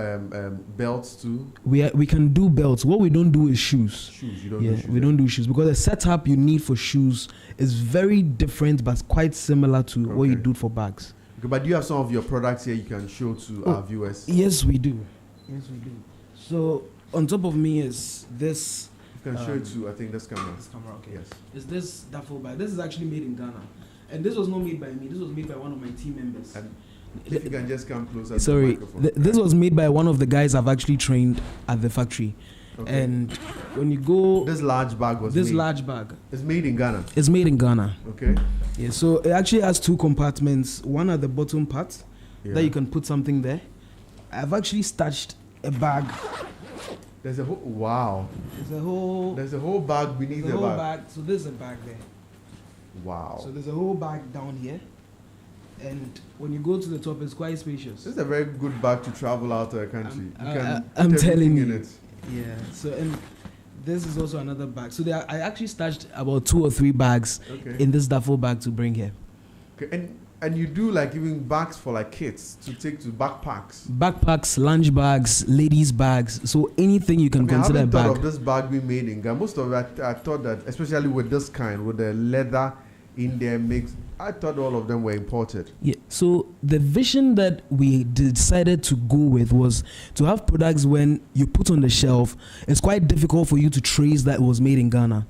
belts too? We can do belts. What we don't do is shoes. Shoes, you don't do shoes? We don't do shoes because the setup you need for shoes is very different but quite similar to what you do for bags. Okay, but do you have some of your products here you can show to our viewers? Yes, we do. So on top of me is this. You can show it to, I think, this camera. This camera, okay. Yes. Is this duffel bag? This is actually made in Ghana, and this was not made by me. This was made by one of my team members. And if you can just come closer to Sorry, the microphone. this was made by one of the guys I've actually trained at the factory. Okay. And when you go, This large bag was this made. large bag It's made in Ghana. is made in Ghana. Okay. Yeah, so it actually has two compartments. One at the bottom part Yeah. that you can put something there. I've actually stashed a bag. There's a whole, wow. There's a whole, There's a whole bag beneath there's a the whole bag. bag. So there's a bag there. Wow. So there's a whole bag down here. And when you go to the top, it's quite spacious. This is a very good bag to travel out of the country. I'm put telling everything you. in it. Yeah. So and this is also another bag. So I actually stashed about 2 or 3 bags Okay. in this duffel bag to bring here. Okay. And you do like even bags for like kids to take to backpacks. Backpacks, lunch bags, ladies' bags. So anything you can I consider a haven't thought bag. of this bag being made in Ghana. Most of it, I thought that, especially with this kind, with the leather in there mix, I thought all of them were imported. Yeah. So the vision that we decided to go with was to have products when you put on the shelf, it's quite difficult for you to trace that it was made in Ghana.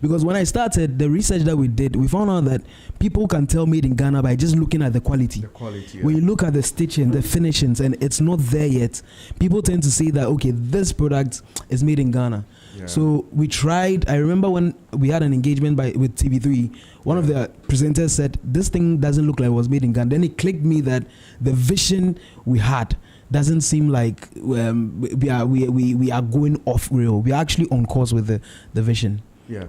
Because when I started, the research that we did, we found out that people can tell made in Ghana by just looking at the quality. The quality. When you look at the stitching, the finishings, and it's not there yet, people tend to say that, okay, this product is made in Ghana. Yeah. So we tried. I remember when we had an engagement with TV3, one of the presenters said, this thing doesn't look like it was made in Ghana. Then it clicked me that the vision we had doesn't seem like we are going off rail. We are actually on course with the vision. Yeah.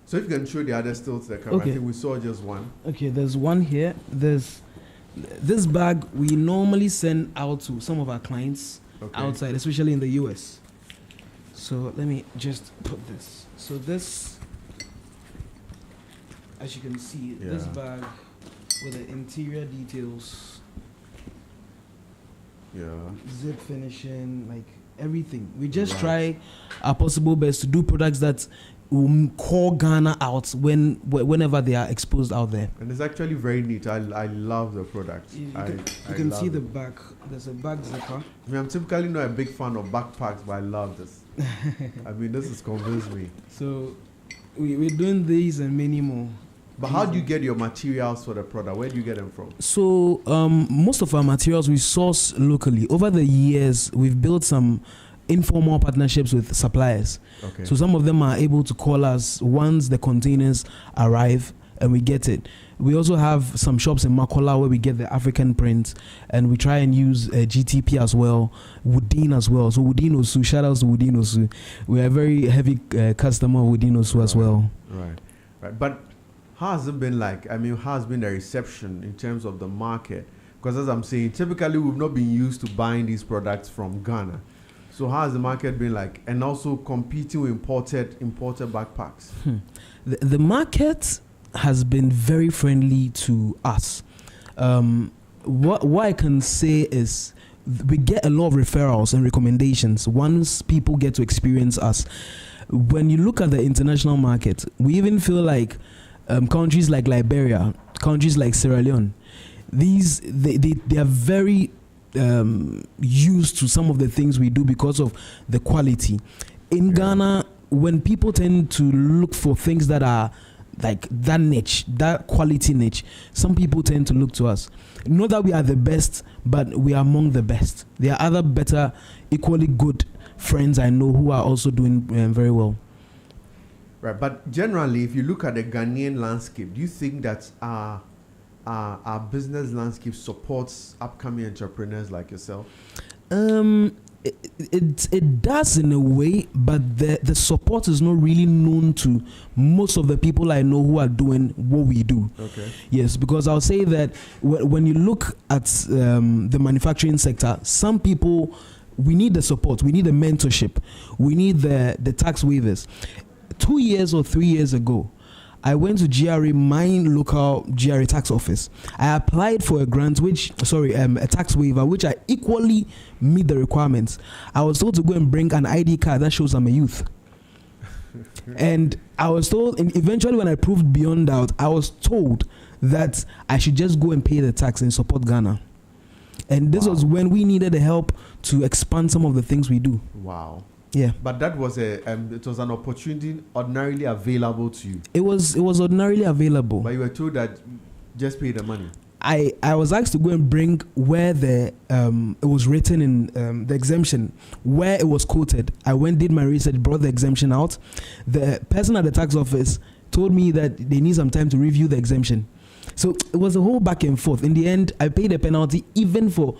So if you can show the other still to the camera, Okay. I think we saw just one. Okay, there's one here. There's this bag we normally send out to some of our clients Okay. outside, especially in the US. So let me just put this. So this, as you can see, this Yeah. bag with the interior details, Yeah. zip finishing, like everything. We just try our possible best to do products that will call Ghana out whenever they are exposed out there. And it's actually very neat. I love the product. You I can love see the it. back. There's a back zipper. I mean, I'm typically not a big fan of backpacks, but I love this. I mean, this has convinced me. So we're doing these and many more. But how do you get your materials for the product? Where do you get them from? So most of our materials we source locally. Over the years, we've built some informal partnerships with suppliers. Okay. So some of them are able to call us once the containers arrive and we get it. We also have some shops in Makola where we get the African print, and we try and use GTP as well, Woodin as well. So Woodin Osu, shout out to Woodin Osu. We are a very heavy customer of Woodin Osu as well. Right. But how has it been like? I mean, how has been the reception in terms of the market? Because as I'm saying, typically we've not been used to buying these products from Ghana. So how has the market been like? And also competing with imported backpacks. The market has been very friendly to us. What I can say is we get a lot of referrals and recommendations once people get to experience us. When you look at the international market, we even feel like countries like Liberia, countries like Sierra Leone, they are very used to some of the things we do because of the quality. In Ghana, when people tend to look for things that are like that niche, that quality niche, some people tend to look to us. Not that we are the best, but we are among the best. There are other better, equally good friends I know who are also doing very well. Right, but generally, if you look at the Ghanaian landscape, do you think that our business landscape supports upcoming entrepreneurs like yourself? It does in a way, but the support is not really known to most of the people I know who are doing what we do. Okay. Yes, because I'll say that when you look at the manufacturing sector, some people, we need the support, we need the mentorship, we need the tax waivers. 2 years or 3 years ago, I went to GRA, my local GRA tax office. I applied for a grant, a tax waiver, which I equally meet the requirements. I was told to go and bring an ID card that shows I'm a youth. And I was told, and eventually when I proved beyond doubt, I was told that I should just go and pay the tax and support Ghana. And this was when we needed the help to expand some of the things we do. Wow. Yeah. But that was it was an opportunity ordinarily available to you. It was ordinarily available. But you were told that just pay the money. I was asked to go and bring where the it was written in the exemption, where it was quoted. I went, did my research, brought the exemption out. The person at the tax office told me that they need some time to review the exemption. So it was a whole back and forth. In the end, I paid a penalty even for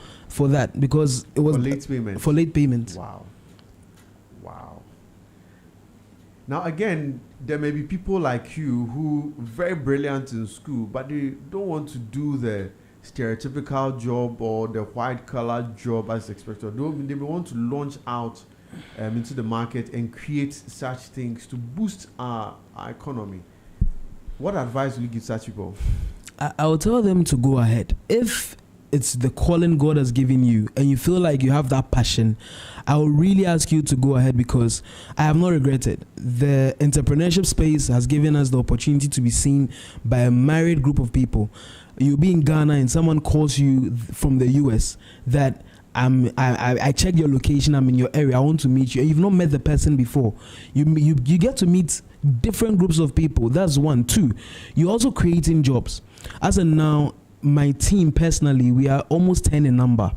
that, because it was for late payment. For late payment. Wow. Now again, there may be people like you who very brilliant in school, but they don't want to do the stereotypical job or the white collar job as expected. They may want to launch out into the market and create such things to boost our economy. What advice will you give such people? I will tell them to go ahead. If it's the calling God has given you and you feel like you have that passion, I will really ask you to go ahead, because I have not regretted. The entrepreneurship space has given us the opportunity to be seen by a myriad group of people. You'll be in Ghana and someone calls you from the US that I checked your location, I'm in your area, I want to meet you. And you've not met the person before. You get to meet different groups of people. That's one. Two, you're also creating jobs. As of now, my team personally, we are almost 10 in number,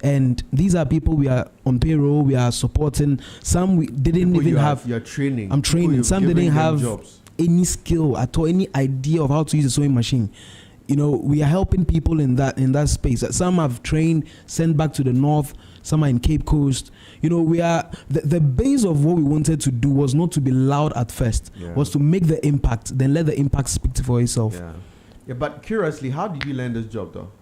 and these are people we are on payroll, we are supporting. Some we didn't people even have. You're training. I'm training. Some didn't have jobs. Any skill at all, any idea of how to use a sewing machine. You know, we are helping people in that space. Some have trained, sent back to the north. Some are in Cape Coast. You know, we are the base of what we wanted to do was not to be loud at first, was to make the impact, then let the impact speak for itself. Yeah, but curiously, how did you learn this job though?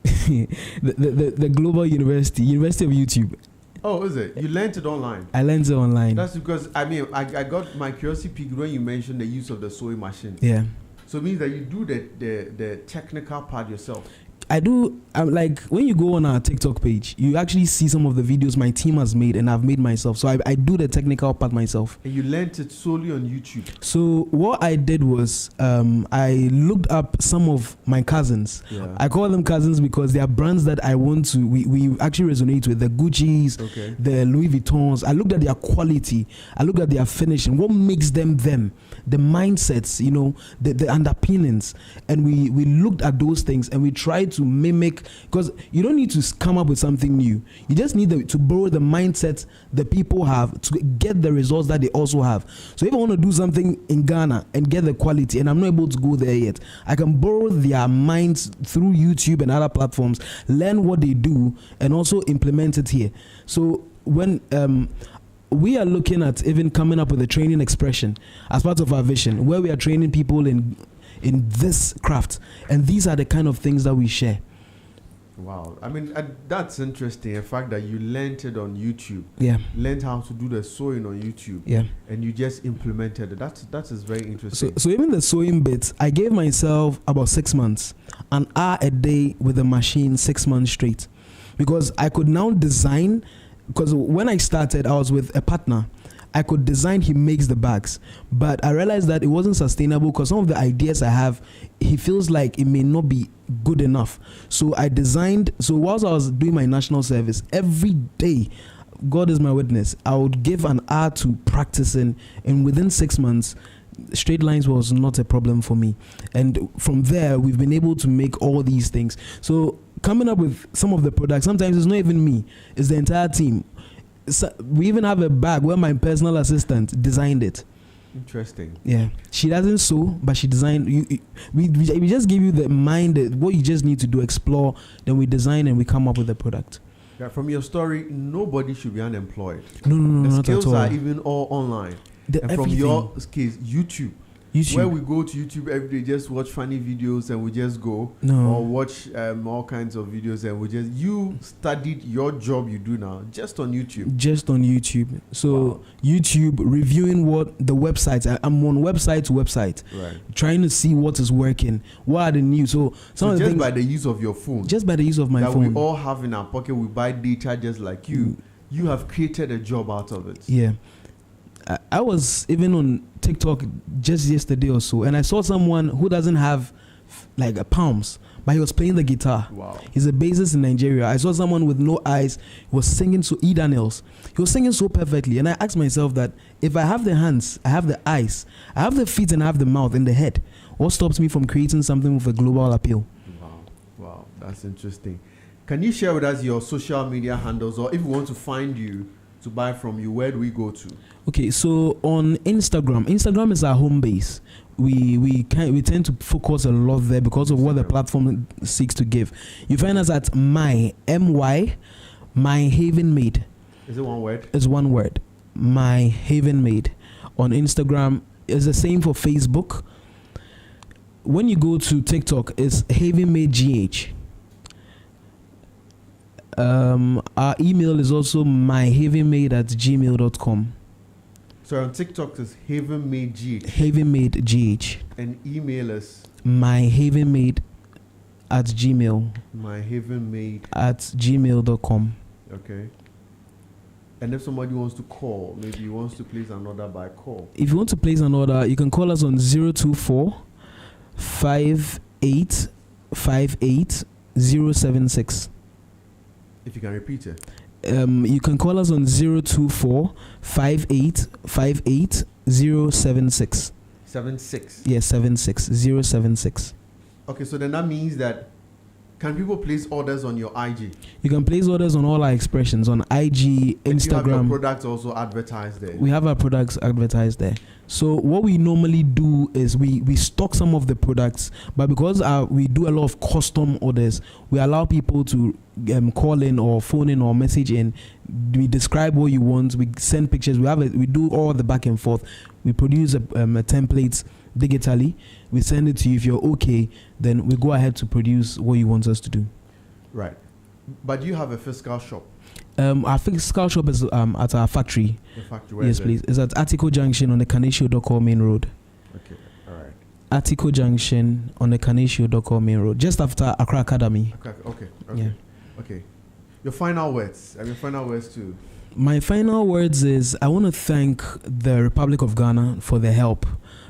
the global University of YouTube. Oh, is it? You learned it online? I learned it online. That's because, I mean, I got my curiosity piqued when you mentioned the use of the sewing machine. Yeah. So it means that you do the technical part yourself. I do. Like when you go on our TikTok page, you actually see some of the videos my team has made and I've made myself. So I do the technical part myself. And you learned it solely on YouTube. So what I did was I looked up some of my cousins. Yeah. I call them cousins because they are brands that I want to. We actually resonate with, the Gucci's, the Louis Vuittons. I looked at their quality. I looked at their finishing. What makes them them? The mindsets, you know, the underpinnings, and we looked at those things and we tried to mimic, because you don't need to come up with something new. You just need to borrow the mindset the people have to get the results that they also have. So if I want to do something in Ghana and get the quality, and I'm not able to go there yet, I can borrow their minds through YouTube and other platforms, learn what they do, and also implement it here. So when we are looking at even coming up with a training expression as part of our vision, where we are training people in this craft, and these are the kind of things that we share. Wow, I mean that's interesting. The fact that you learned it on YouTube, learned how to do the sewing on YouTube, and you just implemented it. That is very interesting. So even the sewing bits, I gave myself about 6 months, an hour a day with the machine, 6 months straight, because I could now design. Because when I started, I was with a partner. I could design, he makes the bags. But I realized that it wasn't sustainable, because some of the ideas I have, he feels like it may not be good enough. So I designed, so whilst I was doing my national service, every day, God is my witness, I would give an hour to practicing, and within 6 months, straight lines was not a problem for me. And from there, we've been able to make all these things. So coming up with some of the products, sometimes it's not even me, it's the entire team. So we even have a bag where my personal assistant designed it. Interesting. Yeah, she doesn't sew, but she designed. We just give you the mind, what you just need to do, explore. Then we design and we come up with a product. Yeah, from your story, nobody should be unemployed. No, the not skills at all. are even all online. And from your case, YouTube, where we go to YouTube every day, just watch funny videos and we just go, or watch all kinds of videos, and you studied your job you do now just on YouTube. So YouTube, reviewing what the websites, I'm on website to website, trying to see what is working, what are the new. So some of the things, by the use of your phone, just by the use of my that phone, we all have in our pocket, we buy data just like you. You have created a job out of it. Yeah. I was even on TikTok just yesterday or so, and I saw someone who doesn't have like palms, but he was playing the guitar. Wow. He's a bassist in Nigeria. I saw someone with no eyes. He was singing so E. Daniels. He was singing so perfectly, and I asked myself that if I have the hands, I have the eyes, I have the feet, and I have the mouth and the head, what stops me from creating something with a global appeal? Wow, that's interesting. Can you share with us your social media handles, or if we want to find you to buy from you, where do we go to? Okay, so on Instagram is our home base. We tend to focus a lot there because of what the platform seeks to give. You find us at my Haven Made. Is it one word? It's one word. My Haven Made. On Instagram is the same for Facebook. When you go to TikTok, it's Haven Made GH. Our email is also myhavenmade@gmail.com. So on TikTok is Haven Made GH. Haven Made GH. And email is myhavenmade@gmail. myhavenmade@gmail.com. Okay. And if somebody wants to call, maybe he wants to place an order by call. If you want to place an order, you can call us on 024 5858 076. If you can repeat it. You can call us on 024 5858 076. 76. Yes, 76 076. Okay, so then that means that can people place orders on your IG? You can place orders on all our expressions on IG, Instagram. And you have your products also advertised there. We have our products advertised there. So what we normally do is we stock some of the products, but because we do a lot of custom orders, we allow people to call in or phone in or message in. We describe what you want. We send pictures. We do all the back and forth. We produce a template digitally. We send it to you. If you're okay, then we go ahead to produce what you want us to do. Right. But you have a physical shop. Our physical shop is at our factory. The factory, where yes, please. It's at Atiko Junction on the Kaneshio-Doko main road. Okay, all right. Atiko Junction on the Kaneshio-Doko main road, just after Accra Academy. Okay. Yeah. Okay. Your final words. Your final words too. My final words is I want to thank the Republic of Ghana for their help.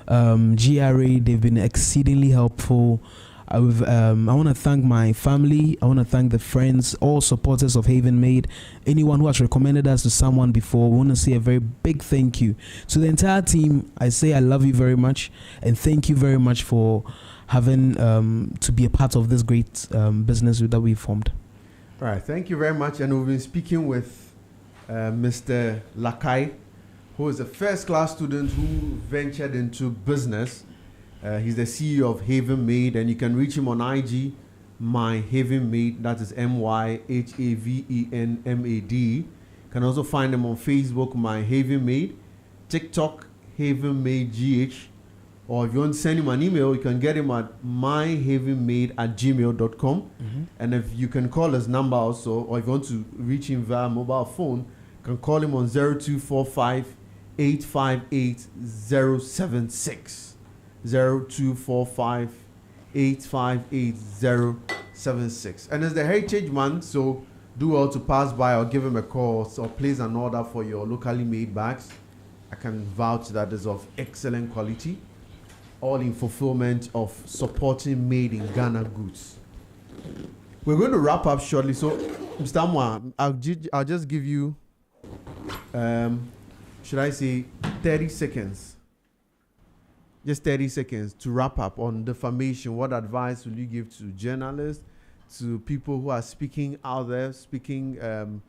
GRA, they've been exceedingly helpful. I want to thank my family. I want to thank the friends, all supporters of Haven Made, anyone who has recommended us to someone before. We want to say a very big thank you to the entire team. I say I love you very much and thank you very much for having to be a part of this great business that we formed. All right, thank you very much. And we've been speaking with Mr. Lakai, who is a first-class student who ventured into business. He's the CEO of Haven Made, and you can reach him on IG, My Haven Made. That is MyHavenMad. You can also find him on Facebook, My Haven Made, TikTok, Haven Made GH, or if you want to send him an email, you can get him at myhavenmade@gmail.com. Mm-hmm. And if you can call his number also, or if you want to reach him via mobile phone, you can call him on 0245 858 076. 0245 858 076. And it's the Heritage Month, so do well to pass by or give him a call or place an order for your locally made bags. I can vouch that is of excellent quality, all in fulfillment of supporting made in Ghana goods. We're going to wrap up shortly, so Mr. Amwa, I'll just give you, should I say, 30 seconds. Just 30 seconds to wrap up on defamation. What advice will you give to journalists, to people who are speaking out there, speaking to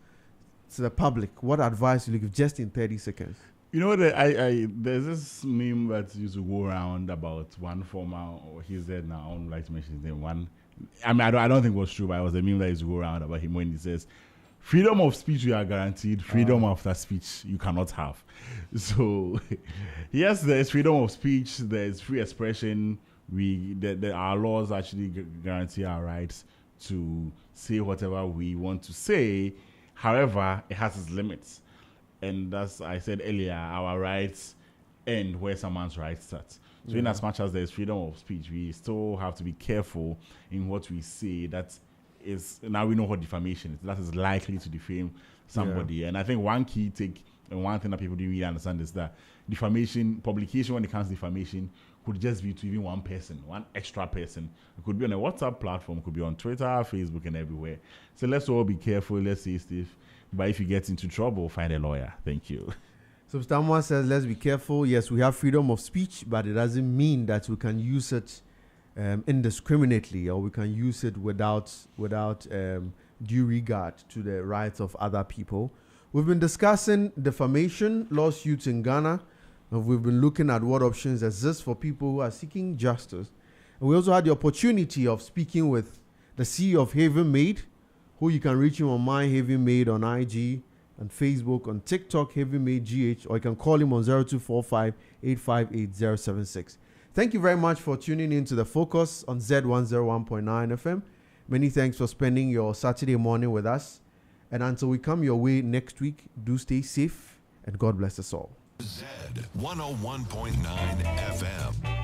the public? What advice will you give just in 30 seconds? You know, there's this meme that used to go around about one former, or he's dead now, I don't like to mention his name. I don't think it was true, but it was a meme that used to go around about him when he says, freedom of speech you are guaranteed, freedom after speech you cannot have. So yes, there's freedom of speech, there's free expression. Our laws actually guarantee our rights to say whatever we want to say. However, it has its limits. And as I said earlier, our rights end where someone's rights start. So in as much as there's freedom of speech, we still have to be careful in what we say. That is, now we know what defamation is. That is likely to defame somebody. Yeah. And I think one key take and one thing that people didn't really understand is that defamation, publication when it comes to defamation, could just be to even one person, one extra person. It could be on a WhatsApp platform, it could be on Twitter, Facebook, and everywhere. So let's all be careful. Let's say, Steve, but if you get into trouble, find a lawyer. Thank you. So someone says, let's be careful. Yes, we have freedom of speech, but it doesn't mean that we can use it indiscriminately, or we can use it without due regard to the rights of other people. We've been discussing defamation lawsuits in Ghana, and we've been looking at what options exist for people who are seeking justice. And we also had the opportunity of speaking with the CEO of Haven Made, who you can reach him on My Haven Made on IG and Facebook, on TikTok, Haven Made GH, or you can call him on 0245 858 076. Thank you very much for tuning in to The Focus on Z101.9 FM. Many thanks for spending your Saturday morning with us. And until we come your way next week, do stay safe and God bless us all. Z 101.9 FM.